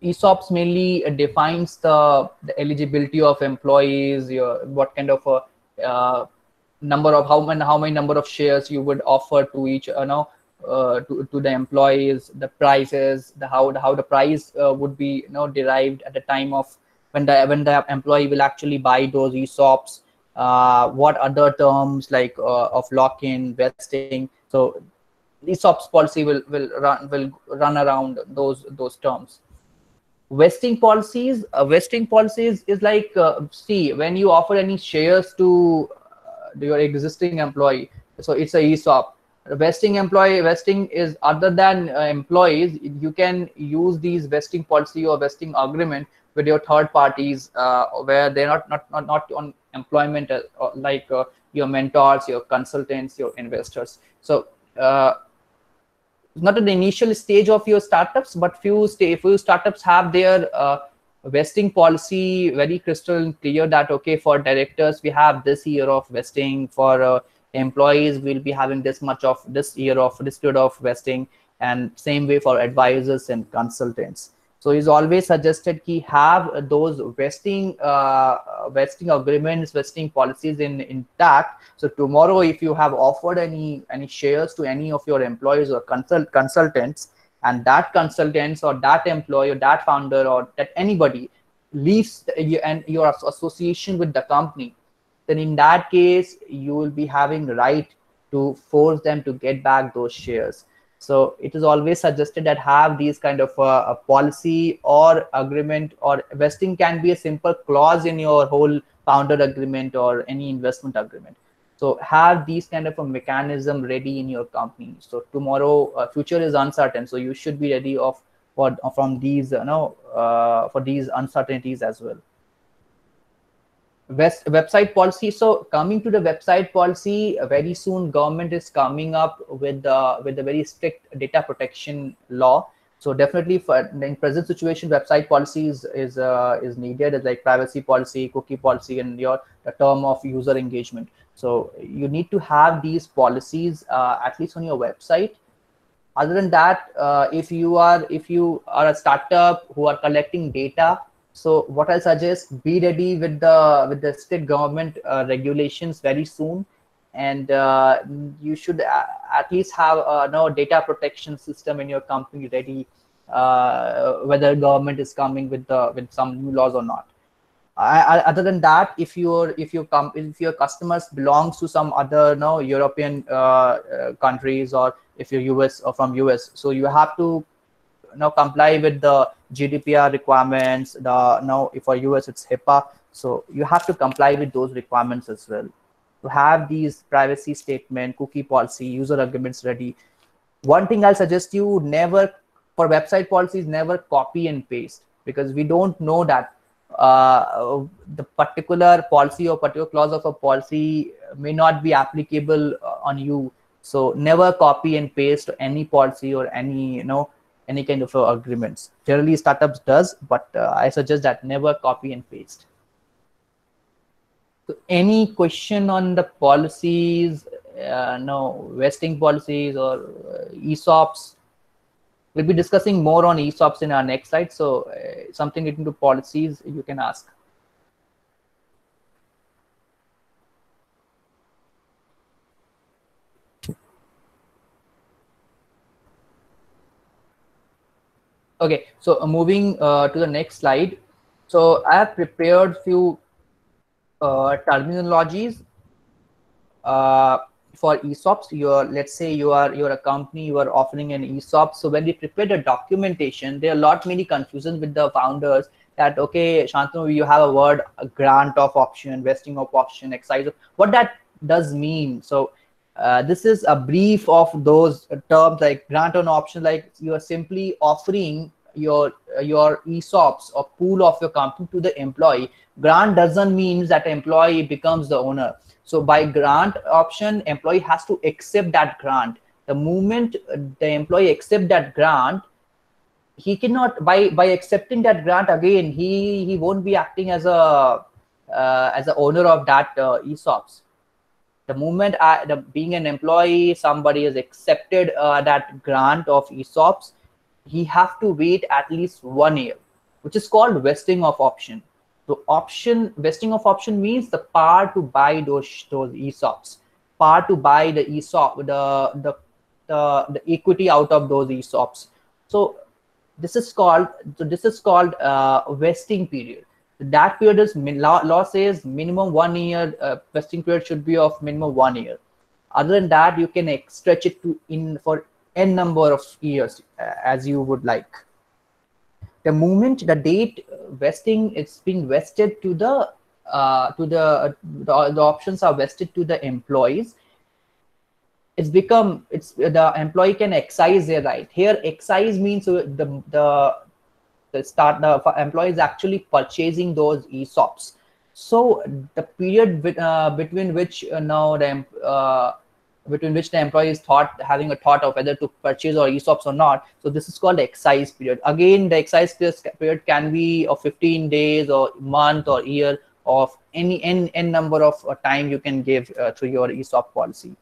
ESOPs mainly defines the eligibility of employees, what kind of a number of how many number of shares you would offer to each to the employees, the prices, how the price would be derived at the time of when the employee will actually buy those ESOPs, what other terms like of lock-in, vesting. So ESOPs policy will run around those terms. Vesting policies is like see, when you offer any shares to your existing employee, so it's a ESOP. Vesting is other than employees. You can use these vesting policy or vesting agreement with your third parties, where they're not on employment, like your mentors, your consultants, your investors. So not at the initial stage of your startups, but few startups have their vesting policy very crystal clear, that okay, for directors we have this year of vesting, for employees will be having this much of this period of vesting, and same way for advisors and consultants. So it's always suggested to have those vesting agreements, vesting policies intact. So tomorrow, if you have offered any shares to any of your employees or consultants, and that consultants or that employee or that founder or that anybody leaves your association with the company, then in that case you will be having the right to force them to get back those shares. So it is always suggested that have these kind of a policy or agreement, or vesting can be a simple clause in your whole founder agreement or any investment agreement. So have these kind of a mechanism ready in your company. So tomorrow, future is uncertain. So you should be ready from these, for these uncertainties as well. Website policy. So coming to the website policy, very soon government is coming up with a very strict data protection law. So definitely for in present situation, website policy is needed, as like privacy policy, cookie policy, and the term of user engagement. So you need to have these policies at least on your website. Other than that, if you are a startup who are collecting data, so what I suggest, be ready with the strict government regulations very soon, and you should at least have a data protection system in your company ready, whether government is coming with some new laws or not. Other than that, if your customers belongs to some other European countries, or if you're US or from US, so you have to comply with the GDPR requirements. If for US it's HIPAA, so you have to comply with those requirements as well. To have these privacy statement, cookie policy, user agreements ready. One thing I'll suggest you, never, for website policies, never copy and paste, because we don't know that the particular policy or particular clause of a policy may not be applicable on you. So never copy and paste any policy or any any kind of agreements. Generally startups does, but I suggest that never copy and paste. So any question on the policies, vesting policies or ESOPs? We'll be discussing more on ESOPs in our next slide. So something related to policies, you can ask. Okay, so moving to the next slide. So I have prepared few terminologies for ESOPs. Let's say you're a company, you are offering an ESOP. So when we prepare the documentation, there are many confusions with the founders that, okay, Shantanu, you have a word, a grant of option, vesting of option, exercise. What that does mean? So this is a brief of those terms, like grant on option, like you are simply offering your ESOPs or pool of your company to the employee. Grant doesn't mean that employee becomes the owner. So by grant option, employee has to accept that grant. The moment the employee accept that grant, he cannot, by accepting that grant again, he won't be acting as a owner of that ESOPs. The moment being an employee, somebody has accepted that grant of ESOPs, he have to wait at least 1 year, which is called vesting of option. So vesting of option means the power to buy those ESOPs, power to buy the ESOP, the equity out of those ESOPs. So this is called vesting period. That period is law says minimum 1 year. Vesting period should be of minimum 1 year. Other than that, you can stretch it for n number of years as you would like. The moment the date vesting, it's being vested to the options are vested to the employees. The employee can exercise their right. Here, exercise means the employee is actually purchasing those ESOPs. So the period between which the employee is having a thought of whether to purchase or ESOPs or not. So this is called the exercise period. Again, the exercise period can be of 15 days or month or year, of any n number of time you can give through your ESOP policy.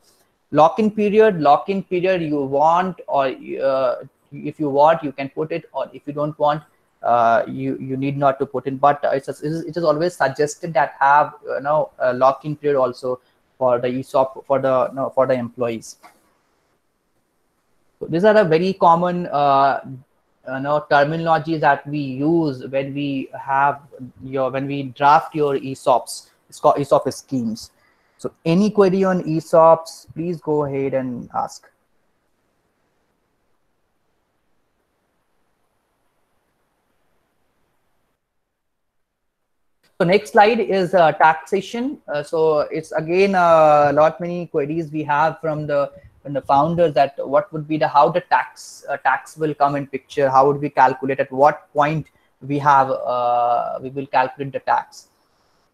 Lock-in period, you want, or if you want, you can put it, or if you don't want, you need not to put in. But it is always suggested that have a lock-in period also for the ESOP for the employees. So these are the very common terminologies that we use when we draft your ESOPs. It's called ESOP schemes. So any query on ESOPs, please go ahead and ask. So next slide is taxation. So it's again lot many queries we have from the founders that what would be the how the tax will come in picture, how would we calculate, at what point we have we will calculate the tax.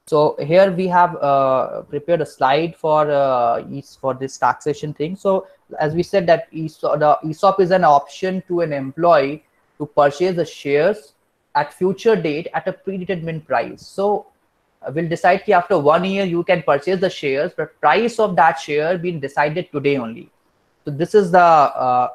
So here we have prepared a slide for this taxation thing. So as we said that the ESOP is an option to an employee to purchase the shares at future date at a predetermined price. So we'll decide that after 1 year you can purchase the shares, but price of that share being decided today only. So this is the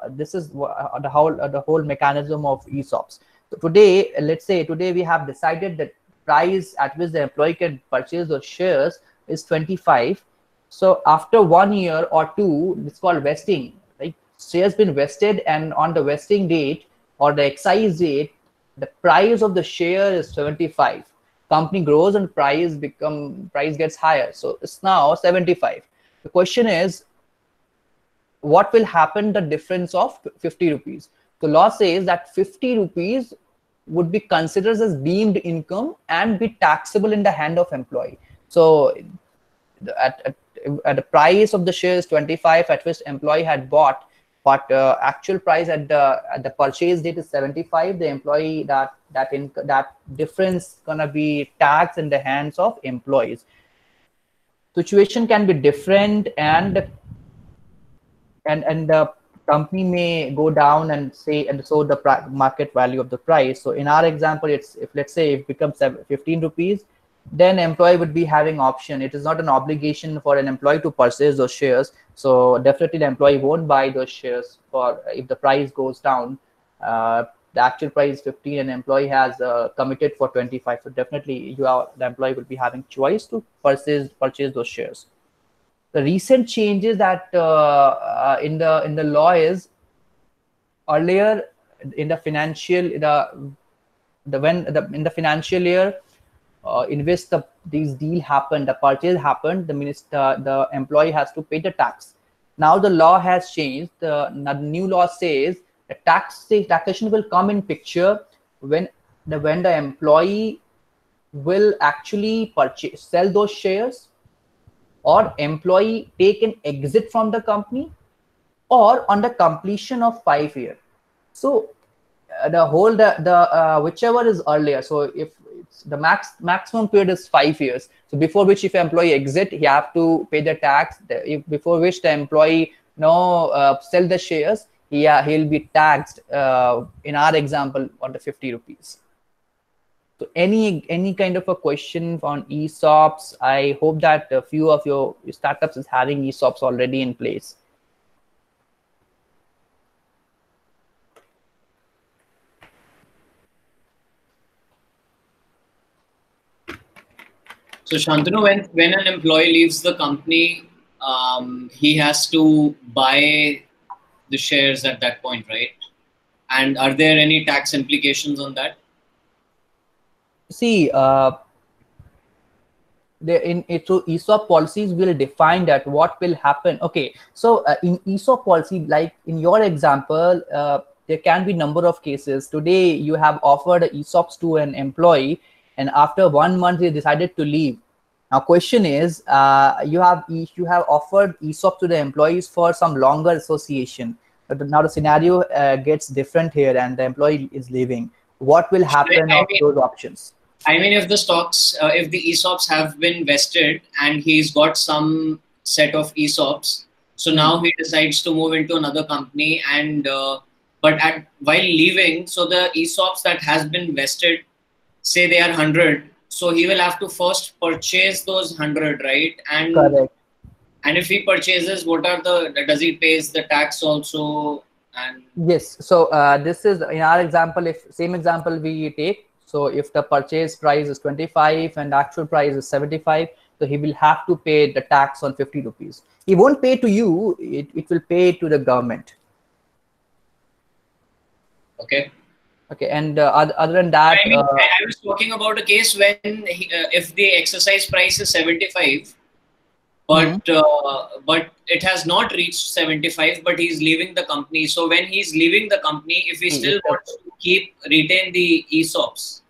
whole mechanism of ESOPs. So today, let's say today we have decided that price at which the employee can purchase those shares is 25. So after 1 year or two, it's called vesting. Right? Shares been vested, and on the vesting date or the exercise date, the price of the share is 75. Company grows and price gets higher. So it's now 75. The question is, what will happen the difference of 50 rupees? The law says that 50 rupees would be considered as deemed income and be taxable in the hand of employee. So at the price of the shares 25 at which employee had bought, but actual price at the purchase date is 75. The employee that difference gonna be taxed in the hands of employees. Situation can be different, and the company may go down and so the market value of the price. So in our example, if let's say it becomes 15 rupees, then employee would be having option. It is not an obligation for an employee to purchase those shares. So definitely the employee won't buy those shares for if the price goes down. The actual price is 15 and employee has committed for 25. So definitely the employee will be having choice to purchase those shares. The recent changes that in the law is earlier in the financial in the financial year in which these deal happened, the purchase happened, the employee has to pay the tax. Now the law has changed. The new law says the taxation will come in picture when the employee will actually sell those shares, or employee take an exit from the company, or on the completion of 5 years. So whichever is earlier. So if it's the maximum period is 5 years. So before which if employee exit, he have to pay the tax. Before which the employee sell the shares, he'll be taxed. In our example, on the 50 rupees. So any kind of a question on ESOPs? I hope that a few of your startups is having ESOPs already in place. So Shantanu, when an employee leaves the company, he has to buy the shares at that point, right? And are there any tax implications on that? See, so ESOP policies will define that what will happen. Okay, so in ESOP policy, like in your example, there can be number of cases. Today you have offered ESOPs to an employee, and after 1 month he decided to leave. Now question is, you have offered ESOP to the employees for some longer association, but now the scenario gets different here and the employee is leaving. What will happen of those options? I mean, if the stocks, if the ESOPs have been vested and he's got some set of ESOPs, so now he decides to move into another company, and but while leaving, so the ESOPs that has been vested, say they are 100, so he will have to first purchase those 100, right? And correct. And if he purchases, does he pays the tax also? And yes, so this is in our example. If same example we take. So if the purchase price is 25 and the actual price is 75, so he will have to pay the tax on 50 rupees. He won't pay to you, it will pay to the government. Okay. Okay, and other than that, I mean, I was talking about a case when if the exercise price is 75, but but it has not reached 75, but he's leaving the company. So when he's leaving the company, if he still wants to retain the ESOPs,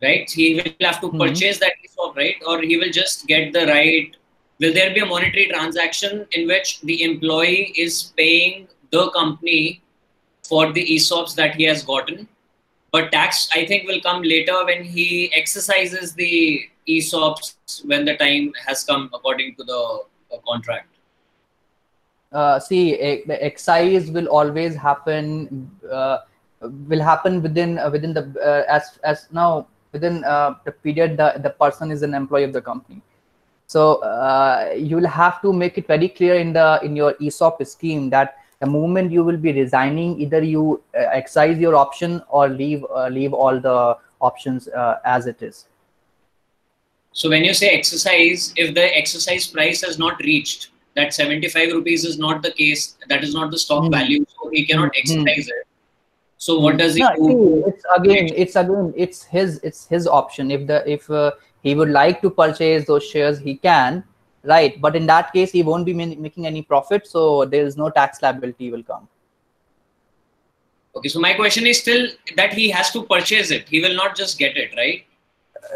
right? He will have to purchase that ESOP, right? Or he will just get the right. Will there be a monetary transaction in which the employee is paying the company for the ESOPs that he has gotten? But tax, I think, will come later when he exercises the ESOPs when the time has come according to the contract. The excise will always happen. Will happen within the as now within the period the person is an employee of the company. So you will have to make it very clear in your ESOP scheme that the moment you will be resigning, either you excise your option or leave all the options as it is. So when you say exercise, if the exercise price has not reached that 75 rupees is not the case, that is not the stock value, so he cannot exercise it. So what does he do? It's his option. If he would like to purchase those shares, he can, right? But in that case, he won't be making any profit, so there is no tax liability will come. Okay, so my question is still that he has to purchase it. He will not just get it, right?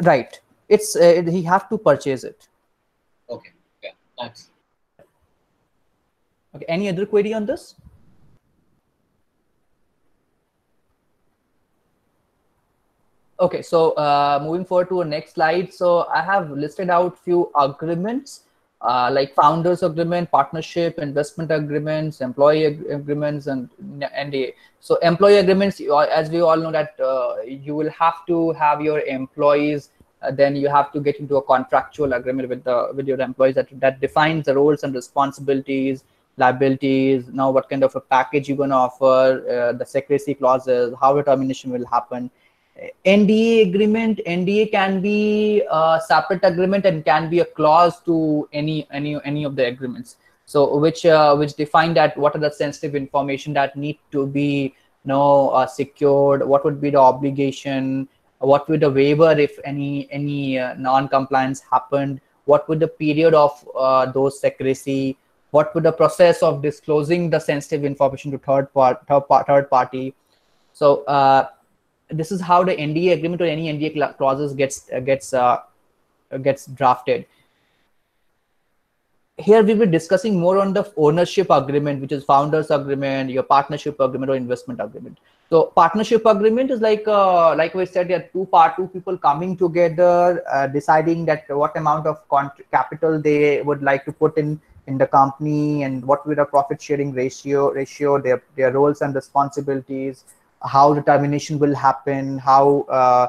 Right. It's he have to purchase it. Okay. Yeah. Thanks. Okay. Any other query on this? Okay, so moving forward to our next slide. So I have listed out few agreements like founders agreement, partnership, investment agreements, employee agreements, and NDA. So employee agreements, as we all know that you will have to have your employees. Then you have to get into a contractual agreement with your employees that defines the roles and responsibilities, liabilities. Now, what kind of a package you're going to offer, the secrecy clauses, how the termination will happen. NDA agreement. NDA can be a separate agreement and can be a clause to any of the agreements. So which define that what are the sensitive information that need to be secured. What would be the obligation? What would the waiver if any non-compliance happened? What would the period of those secrecy? What would the process of disclosing the sensitive information to third party? So this is how the NDA agreement or any NDA clauses gets drafted. Here we will be discussing more on the ownership agreement, which is founders agreement, your partnership agreement, or investment agreement. So partnership agreement is like we said, there are two people coming together, deciding that what amount of capital they would like to put in the company, and what will the profit sharing ratio, their roles and responsibilities, how the termination will happen, how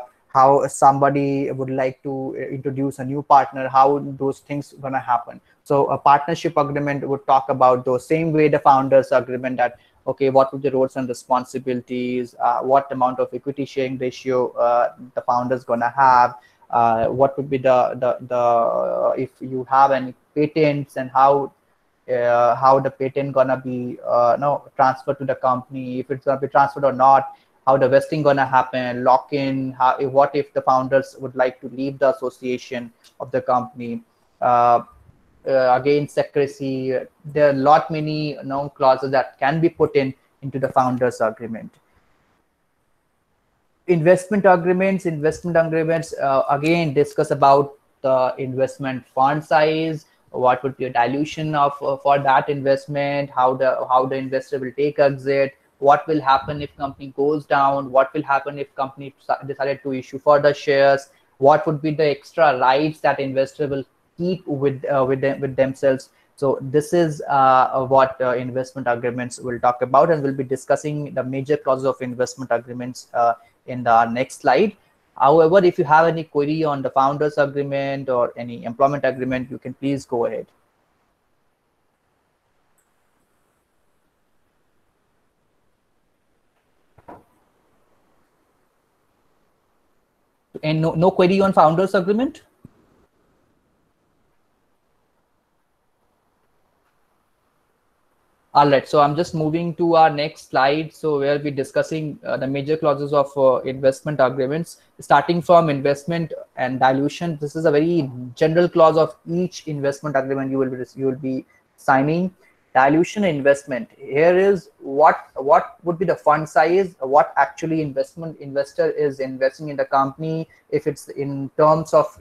somebody would like to introduce a new partner, how those things gonna happen. So a partnership agreement would talk about those same way the founders agreement, that okay, what would the roles and responsibilities, what amount of equity sharing ratio the founders gonna have, what would be the if you have any patents, and how the patent gonna be transferred to the company, if it's gonna be transferred or not, how the vesting gonna happen, lock-in, what if the founders would like to leave the association of the company, again secrecy. There are many clauses that can be put into the founders agreement. Investment agreements again discuss about the investment fund size, what would be a dilution of for that investment, how the investor will take exit, what will happen if company goes down, what will happen if company decided to issue further shares, what would be the extra rights that investor will keep with themselves. So this is what investment agreements will talk about, and we'll be discussing the major clauses of investment agreements in the next slide. However, if you have any query on the founders agreement or any employment agreement, you can please go ahead. And no query on founders agreement? All right, so I'm just moving to our next slide. So we'll be discussing the major clauses of investment agreements, starting from investment and dilution. This is a very general clause of each investment agreement you will be signing. Dilution investment. Here is what would be the fund size, what actually investor is investing in the company. If it's in terms of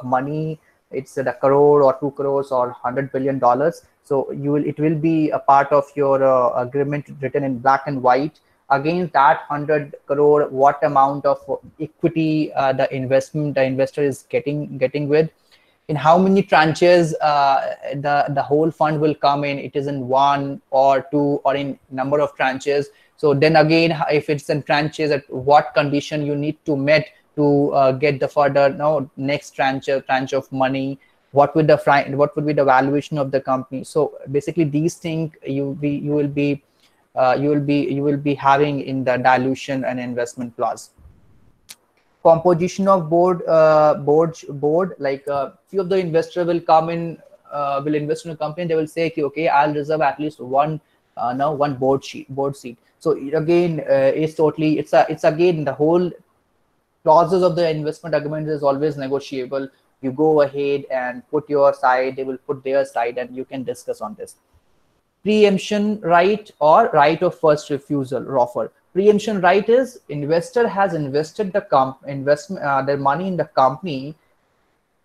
money, it's a crore or 2 crores or $100 billion. So it will be a part of your agreement written in black and white. Against that 100 crore, what amount of equity the investor is getting with, in how many tranches the whole fund will come in. It is in 1 or 2 or in number of tranches. So then again, if it's in tranches, at what condition you need to meet to get the further next tranche of money, what would be the valuation of the company. So basically these things you will be having in the dilution and investment clause. Composition of board, like few of the investor will come in, will invest in a company. They will say, okay, I'll reserve at least one board seat. So again, it's again the whole clauses of the investment agreement is always negotiable. You go ahead and put your side, they will put their side, and you can discuss on this. Preemption right or right of first refusal, ROFR. Preemption right is investor has invested their money in the company,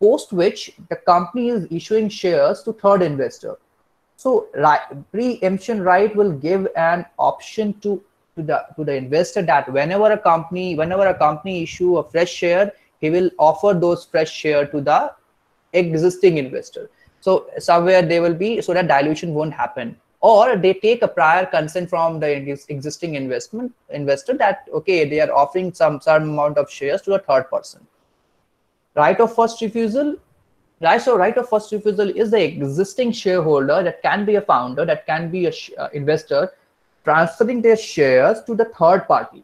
post which the company is issuing shares to third investor. So preemption right will give an option to the investor that whenever a company issue a fresh share, he will offer those fresh share to the existing investor. So somewhere they will be, so that dilution won't happen. Or they take a prior consent from the existing investor that, okay, they are offering some amount of shares to a third person. Right of first refusal. So right of first refusal is the existing shareholder, that can be a founder, that can be a investor, transferring their shares to the third party,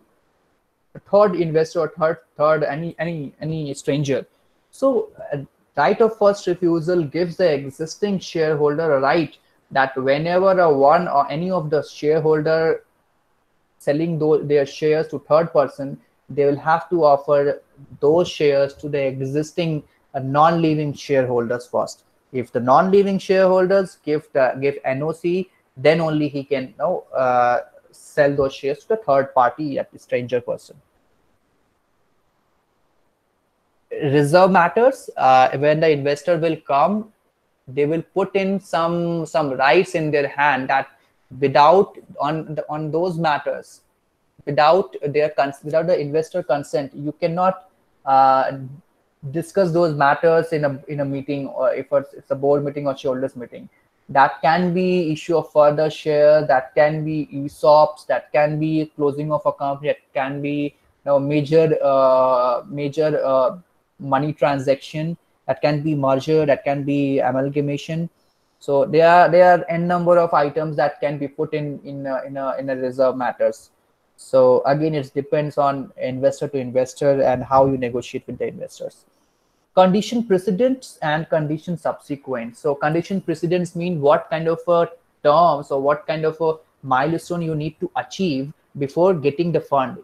a third investor, or third any stranger. So right of first refusal gives the existing shareholder a right that whenever one or any of the shareholder selling their shares to third person, they will have to offer those shares to the existing non-living shareholders first. If the non-living shareholders give NOC, then only he can sell those shares to the third party, at the stranger person. Reserve matters. When the investor will come, they will put in some rights in their hand that without on those matters, without the investor consent, you cannot discuss those matters in a meeting, or if it's a board meeting or shareholders meeting. That can be issue of further share, that can be ESOPs, that can be closing of a company, that can be major money transaction, that can be merger, that can be amalgamation. So there are n number of items that can be put in a reserve matters. So again, it depends on investor to investor and how you negotiate with the investors. Condition precedents and condition subsequent. So condition precedents mean what kind of a terms or what kind of a milestone you need to achieve before getting the fund.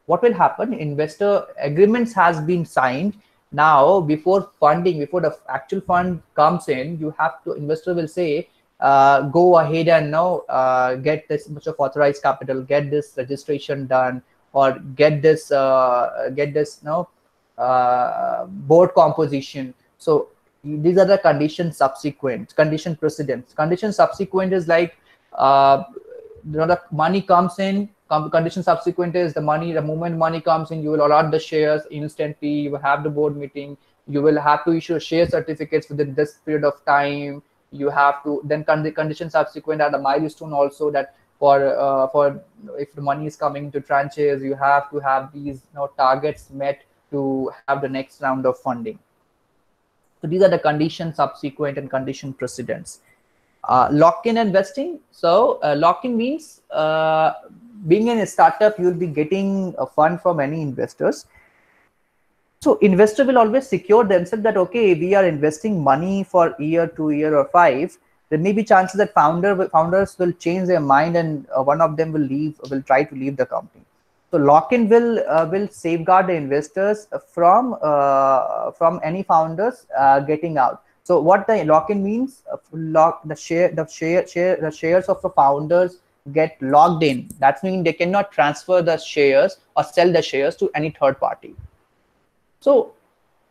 What will happen? Investor agreements has been signed. Now, before the actual fund comes in, investor will say, go ahead and get this much of authorized capital, get this registration done, or get this board composition. So these are the condition subsequent, condition precedents. Condition subsequent is like the money comes in. Condition subsequent is the moment money comes in, you will allot the shares instantly. You will have the board meeting. You will have to issue share certificates within this period of time. You have to then condition subsequent are the milestone also, that for if the money is coming to tranches, you have to have these targets met to have the next round of funding. So these are the condition subsequent and condition precedents. Lock-in investing. So lock-in means being in a startup, you'll be getting a fund from any investors. So investor will always secure themselves that, okay, we are investing money for year, 2 year, or 5. There may be chances that founders will change their mind, and one of them will try to leave the company. So lock-in will safeguard the investors from any founders getting out. So what the lock-in means, the shares of the founders get locked in. That means they cannot transfer the shares or sell the shares to any third party. So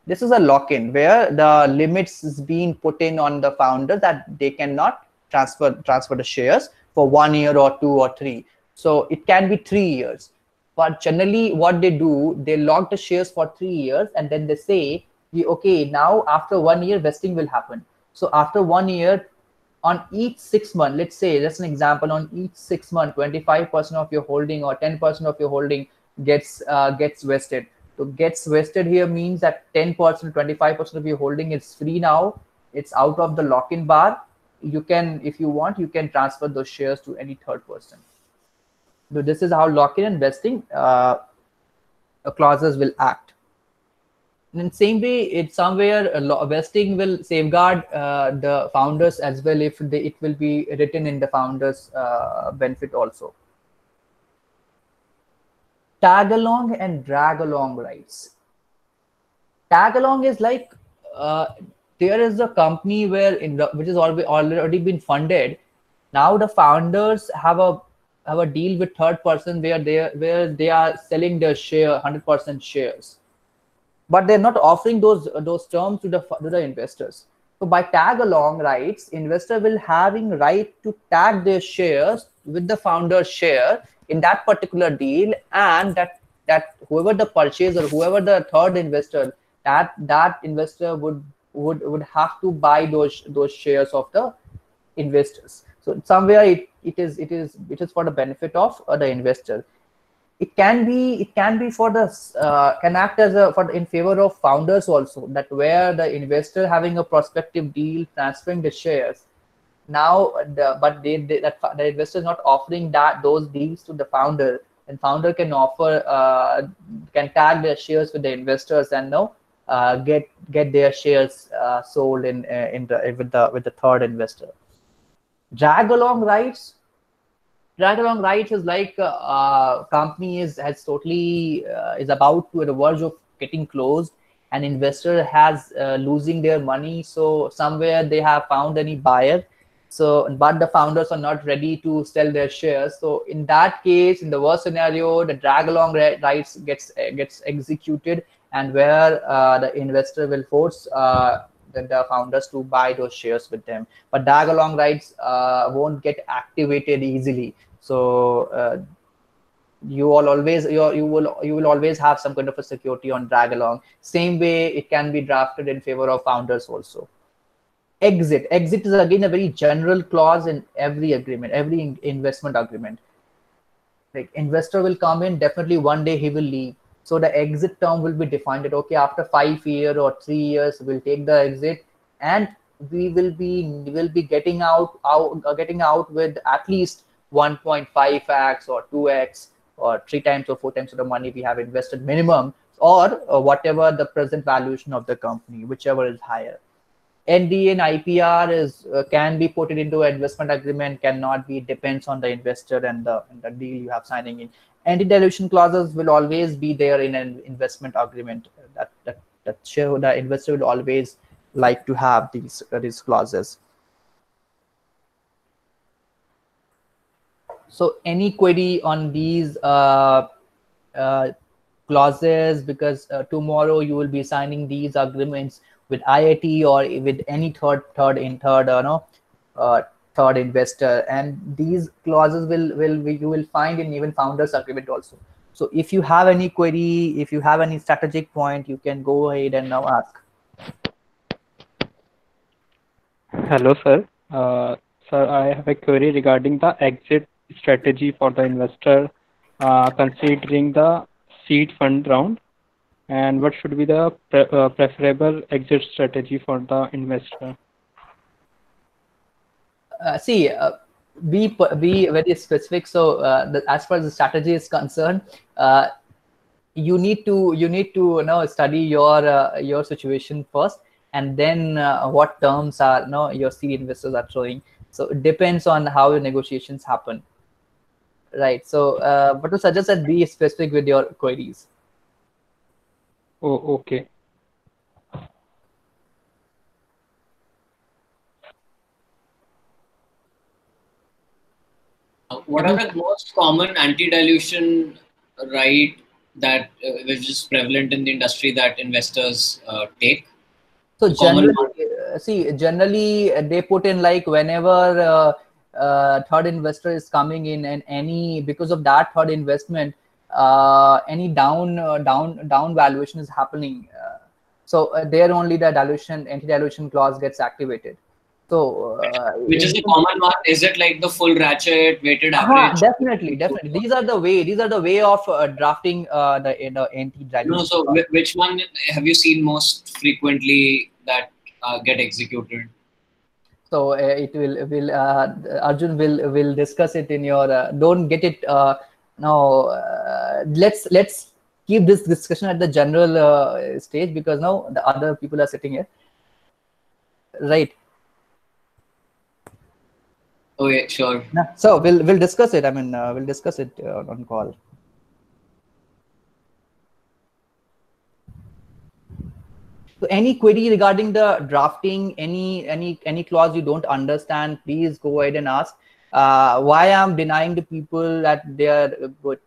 this is a lock-in where the limits is being put in on the founder that they cannot transfer the shares for 1 year or 2 or 3. So it can be 3 years. But generally what they do, they lock the shares for 3 years and then they say, okay, now after 1 year vesting will happen. So after 1 year, on each 6 months, let's say, just an example, on each 6 months, 25% of your holding or 10% of your holding gets vested. So gets vested here means that 10%, 25% of your holding is free now. It's out of the lock-in bar. You can, if you want, you can transfer those shares to any third person. So this is how lock-in and vesting clauses will act. And in same way, it's somewhere vesting will safeguard the founders as well if it will be written in the founders' benefit also. Tag along and drag along rights. Tag along is like there is a company which has already been funded. Now the founders have a deal with third person where they are selling their 100% shares, but they're not offering those terms to the investors. So by tag along rights, investor will having right to tag their shares with the founder's share in that particular deal, and that whoever the purchaser, whoever the third investor, that investor would have to buy those shares of the investors. So somewhere it is for the benefit of the investor. It can be for the can act as in favor of founders also, that where the investor having a prospective deal transferring the shares. Now but the investor is not offering those deals to the founder, and founder can offer can tag their shares with the investors and get their shares sold with the third investor. Drag along rights is like company is about to the verge of getting closed, and investor has losing their money. So somewhere they have found any buyer, but the founders are not ready to sell their shares. So in that case, in the worst scenario, the drag along rights gets executed, and where the investor will force the founders to buy those shares with them. But drag along rights won't get activated easily. So you will always have some kind of a security on drag along. Same way it can be drafted in favor of founders also. Exit is again a very general clause in every agreement, every investment agreement. Like investor will come in, definitely one day he will leave. So the exit term will be defined that okay, after 5 years or 3 years we'll take the exit, and we will be getting out with at least 1.5x or 2x or 3 times or 4 times of the money we have invested minimum, or whatever the present valuation of the company, whichever is higher. NDA and IPR can be put into an investment agreement, cannot be, depends on the investor and the deal you have signing in. Anti-dilution clauses will always be there in an investment agreement. That shareholder investor will always like to have these clauses. So any query on these clauses, because tomorrow you will be signing these agreements with IIT or with any third investor, and these clauses you will find in even founders agreement also. So if you have any query, if you have any strategic point, you can go ahead and now ask. Hello, sir. Sir, I have a query regarding the exit strategy for the investor, considering the seed fund round, and what should be the preferable exit strategy for the investor? Be very specific. So as far as the strategy is concerned, you need to study your situation first, and then what terms are your seed investors are throwing. So it depends on how your negotiations happen, right? So but to suggest that be specific with your queries. Oh, okay. So, what are the most common anti-dilution right that which is prevalent in the industry that investors take? So The common generally, generally they put in like whenever third investor is coming in, and any because of that third investment, any down valuation is happening. So there only the anti-dilution clause gets activated. So which is the common one? Is it like the full ratchet weighted average? Definitely. These are the way of drafting the anti-dilution. No, so which one have you seen most frequently that get executed? So it will Arjun will discuss it in your don't get it now. Let's keep this discussion at the general stage, because now the other people are sitting here, right? Okay, sure. So we'll discuss it. I mean, we'll discuss it on call. So any query regarding the drafting, any clause you don't understand, please go ahead and ask. Why I'm denying the people that they are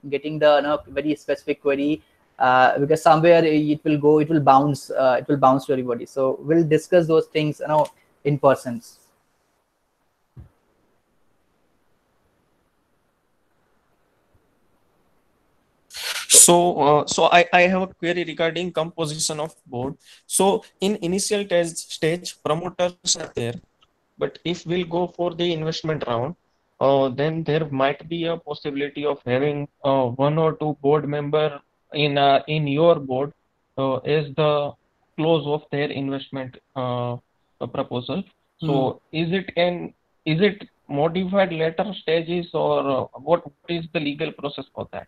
getting the very specific query, because somewhere it will bounce to everybody. So we'll discuss those things in person. So, I have a query regarding composition of board. So in initial stage, promoters are there, but if we'll go for the investment round, then there might be a possibility of having one or two board member in your board as the close of their investment proposal. So is it modified later stages, or what is the legal process for that?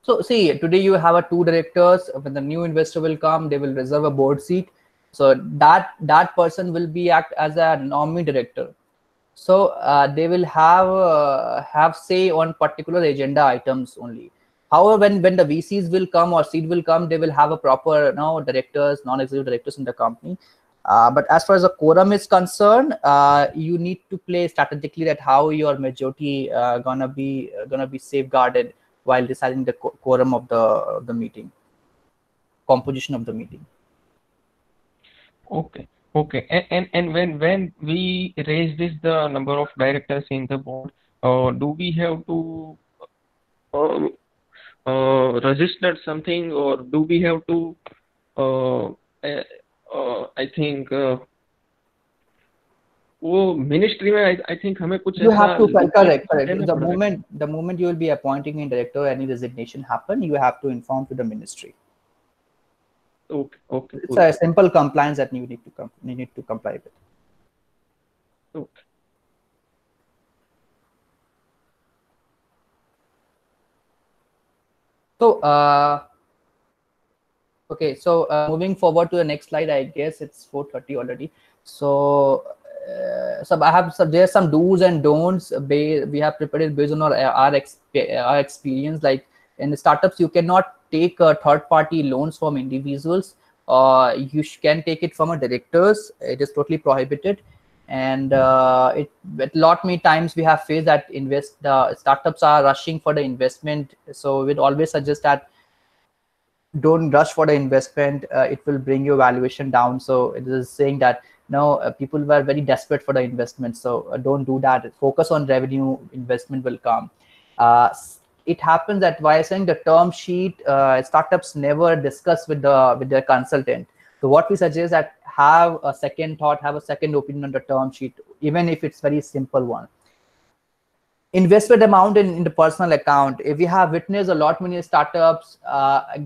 So see, today you have two directors. When the new investor will come, they will reserve a board seat. So that person will be act as a nominee director. So they will have say on particular agenda items only. However, when the VCs will come or seed will come, they will have a proper directors, non-executive directors in the company. But as far as the quorum is concerned, you need to play strategically that how your majority gonna be safeguarded while deciding the quorum of the meeting, composition of the meeting. Okay. And when we raise the number of directors in the board, do we have to register something, or do we have to I think ministry में I think हमें कुछ you have to correct. The moment you will be appointing a director, any resignation happen, you have to inform to the ministry. Okay. It's a simple compliance that you need to comply with. Okay. So okay, so moving forward to the next slide, I guess it's 4:30 already. So there are some do's and don'ts. We have prepared it based on our experience. Like in the startups, you cannot take third-party loans from individuals. You can take it from a directors. It is totally prohibited. And a lot many times we have faced that startups are rushing for the investment. So we'd always suggest that don't rush for the investment. It will bring your valuation down. So it is saying that people were very desperate for the investment. So don't do that. Focus on revenue. Investment will come. It happens that while saying the term sheet, startups never discuss with their consultant. So what we suggest that have a second thought, have a second opinion on the term sheet, even if it's very simple one. Investment amount in the personal account. If we have witnessed a lot many startups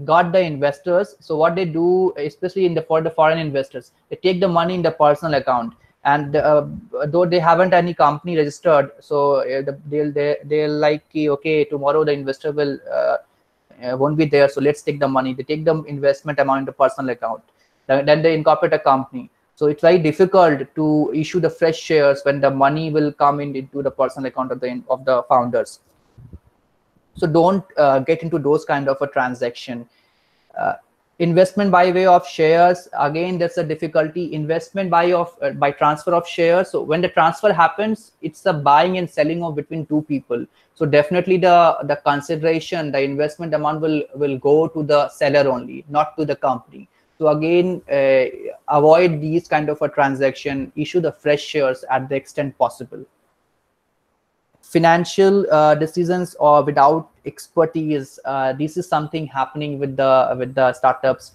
got the investors. So what they do, especially for the foreign investors, they take the money in the personal account, and though they haven't any company registered, so they'll like, okay, tomorrow the investor will won't be there, so let's take the money. They take the investment amount in the personal account, then they incorporate a company. So it's very difficult to issue the fresh shares when the money will come into the personal account of the founders. So don't get into those kind of a transaction. Investment by way of shares, again there's a difficulty. Investment by transfer of shares, so when the transfer happens, it's a buying and selling of between two people, so definitely the consideration, the investment amount will go to the seller only, not to the company. So again, avoid these kind of a transaction. Issue the fresh shares at the extent possible. Financial decisions or without expertise, this is something happening with the startups.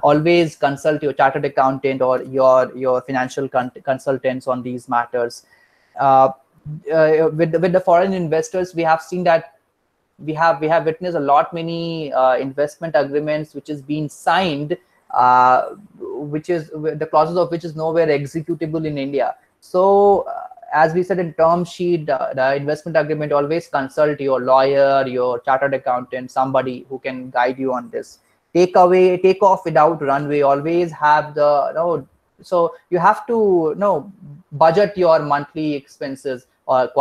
Always consult your chartered accountant or your financial consultants on these matters. With the foreign investors, we have seen that we have witnessed a lot many investment agreements which is being signed, which is the clauses of which is nowhere executable in India. So as we said in term sheet, the investment agreement, always consult your lawyer, your chartered accountant, somebody who can guide you on this. Take off without runway. Always have the so you have to budget your monthly expenses or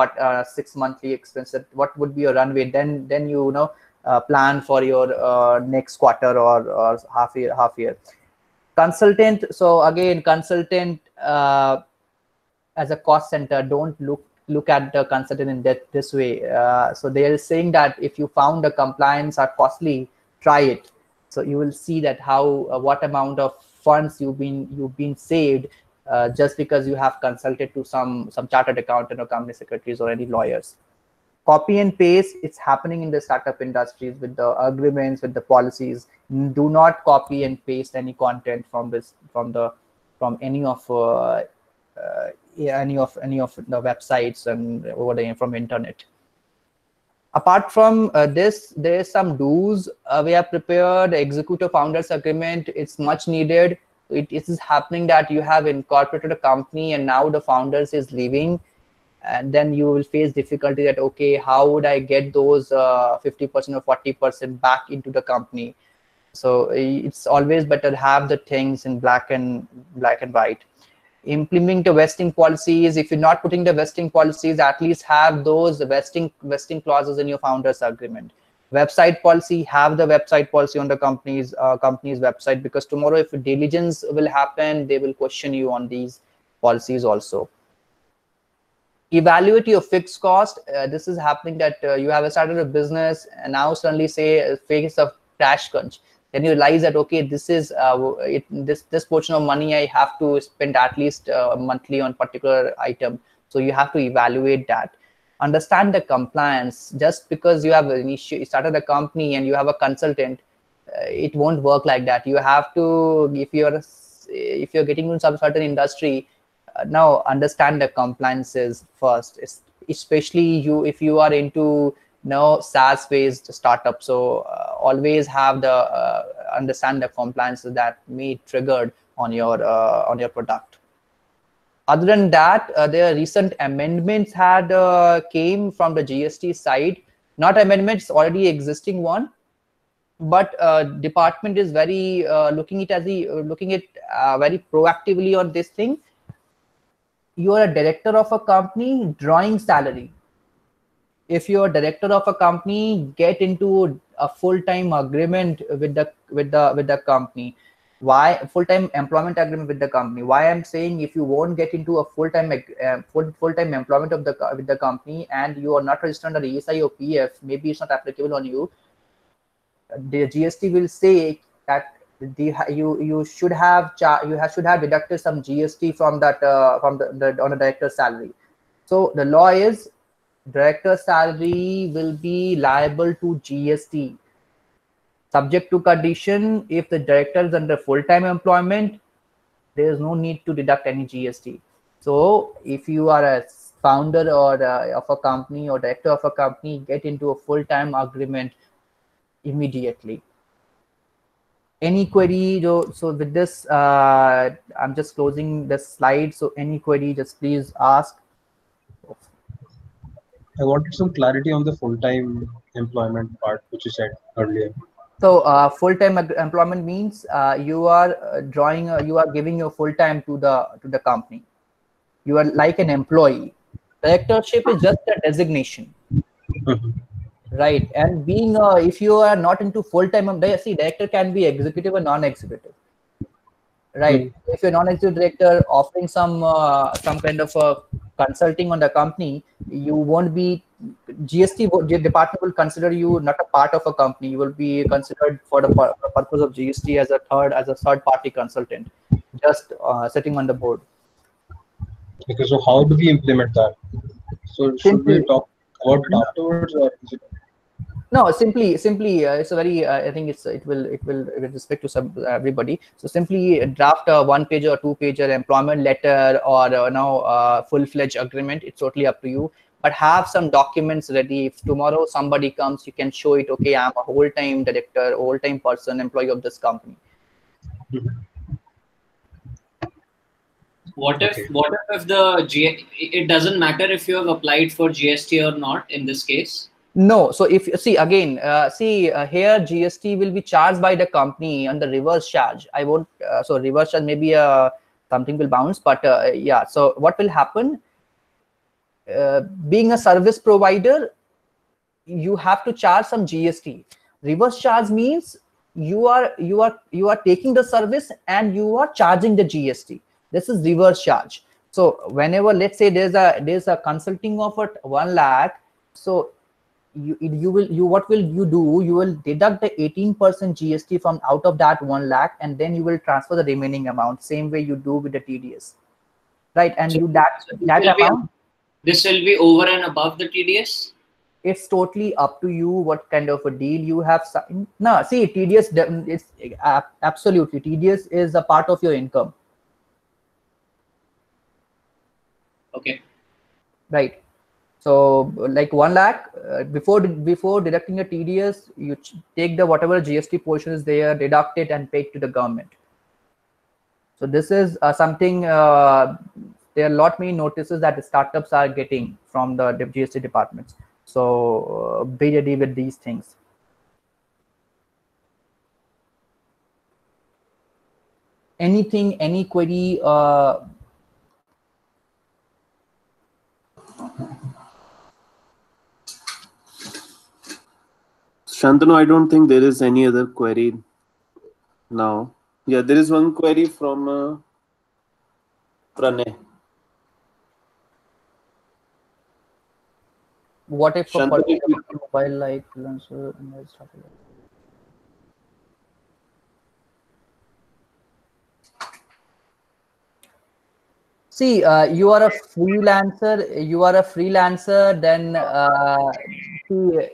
6 monthly expenses. What would be your runway? Then plan for your next quarter or half year. Consultant. So again, consultant as a cost center, don't look at the consultant in this way. So they are saying that if you found the compliance are costly, try it. So you will see that how what amount of funds you've been saved just because you have consulted to some chartered accountant or company secretaries or any lawyers. Copy and paste, it's happening in the startup industries with the agreements, with the policies. Do not copy and paste any content from any of the websites and from internet. Apart from this, there is some do's. We have prepared executive founders agreement. It's much needed. It is happening that you have incorporated a company and now the founders is leaving, and then you will face difficulty that, okay, how would I get those 50% or 40% back into the company? So it's always better to have the things in black and white. Implementing the vesting policies. If you're not putting the vesting policies, at least have those vesting clauses in your founders agreement. Website policy, have the website policy on the company's website, because tomorrow if diligence will happen, they will question you on these policies also. Evaluate your fixed cost. This is happening that you have started a business and now suddenly say face of cash crunch. Then you realize that, okay, this is this portion of money I have to spend at least monthly on particular item. So you have to evaluate that. Understand the compliance. Just because you have started a company and you have a consultant, it won't work like that. You have to, if you're getting into some certain industry, now understand the compliances first, especially if you are into SaaS based startup. So always have the understand the compliances that may triggered on your product. Other than that, there recent amendments had came from the GST side. Not amendments, already existing one, but department is very looking at very proactively on this thing. You are a director of a company, drawing salary. If you're a director of a company, get into a full-time agreement with the company. Why full-time employment agreement with the company? Why I'm saying, if you won't get into a full-time employment with the company and you are not registered under ESI or PF, maybe it's not applicable on you. The GST will say that you should have deducted some GST from that on the director's salary. So the law is, director salary will be liable to GST, subject to condition. If the director is under full-time employment, there is no need to deduct any GST. So if you are a founder or of a company or director of a company, get into a full-time agreement immediately. Any query? So with this, I'm just closing the slide. So any query, just please ask. I wanted some clarity on the full-time employment part, which you said earlier. So full-time employment means you are giving your full-time to the company. You are like an employee. Directorship is just a designation. Right. And being if you are not into full-time, see, director can be executive or non-executive. Right. If you're non-executive director offering some kind of consulting on the company, you won't be department will consider you not a part of a company. You will be considered for the purpose of GST as a third party consultant, just sitting on the board. Okay, so how do we implement that? So should we talk about it afterwards, or is it? No, simply it's a very I think it will with respect to everybody. So simply draft a 1-pager or 2-pager employment letter or full-fledged agreement. It's totally up to you, but have some documents ready. If tomorrow somebody comes, you can show it. Okay, I'm a whole-time director, whole-time person, employee of this company. What if it doesn't matter if you have applied for GST or not in this case? No. So if you see again, here GST will be charged by the company on the reverse charge. I won't. So reverse charge maybe something will bounce, but yeah. So what will happen? Being a service provider, you have to charge some GST. Reverse charge means you are taking the service and you are charging the GST. This is reverse charge. So whenever, let's say there's a consulting offer at 1 lakh, so what will you do? You will deduct the 18% GST from out of that 1 lakh, and then you will transfer the remaining amount. Same way you do with the TDS, right? And So that amount. This will be over and above the TDS. It's totally up to you what kind of a deal you have signed. No, see, TDS is absolutely TDS is a part of your income. Okay. Right. So like 1 lakh, before deducting a TDS, you take the whatever GST portion is there, deduct it and pay it to the government. So this is something, there are a lot many notices that the startups are getting from the GST departments. So be ready with these things. Anything, any query? Shantanu, I don't think there is any other query now. Yeah, there is one query from Pranay. What if a Shantanu, particular mobile like freelancer and I started? See, you are a freelancer. Then see,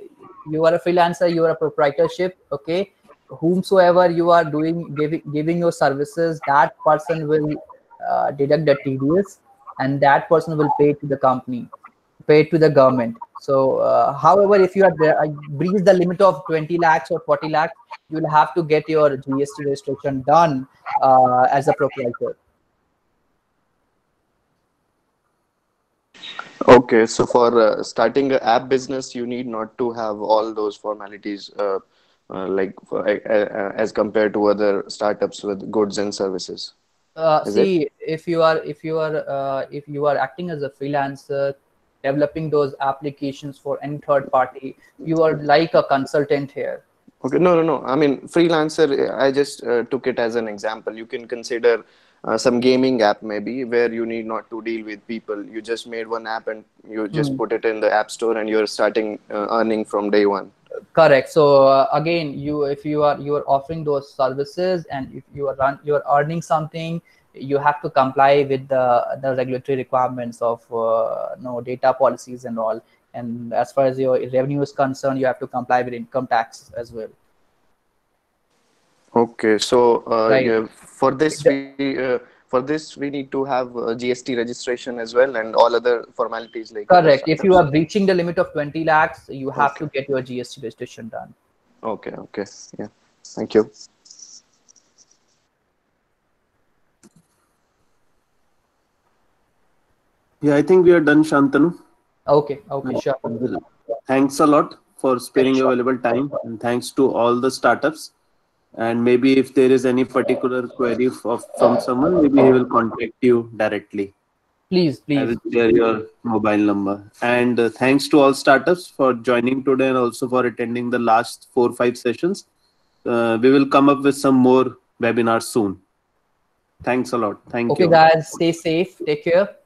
you are a freelancer. You are a proprietorship. Okay, whomsoever you are giving your services, that person will deduct the TDS, and that person will pay to the company, pay to the government. So, however, if you have breached the limit of 20 lakhs or 40 lakhs, you will have to get your GST registration done as a proprietor. Okay, so for starting an app business, you need not to have all those formalities as compared to other startups with goods and services. See, if you are acting as a freelancer, developing those applications for any third party, you are like a consultant here. Okay, no. I mean, freelancer, I just took it as an example. You can consider some gaming app maybe where you need not to deal with people. You just made one app and you just put it in the app store and you're starting earning from day one. Correct. So again, if you are offering those services and if you are earning something, you have to comply with the regulatory requirements of data policies and all. And as far as your revenue is concerned, you have to comply with income tax as well. Okay, so Right. yeah, for this we need to have GST registration as well and all other formalities like. Correct. If you are breaching the limit of 20 lakhs, you have to get your GST registration done. Okay. Yeah. Thank you. Yeah, I think we are done, Shantanu. Okay, sure. Thanks a lot for sparing your valuable time, and thanks to all the startups. And maybe if there is any particular query from someone, maybe he will contact you directly. Please, I will please. share your mobile number. And thanks to all startups for joining today and also for attending the last 4-5 sessions. We will come up with some more webinars soon. Thanks a lot. Thank Okay, you. guys, stay safe. Take care.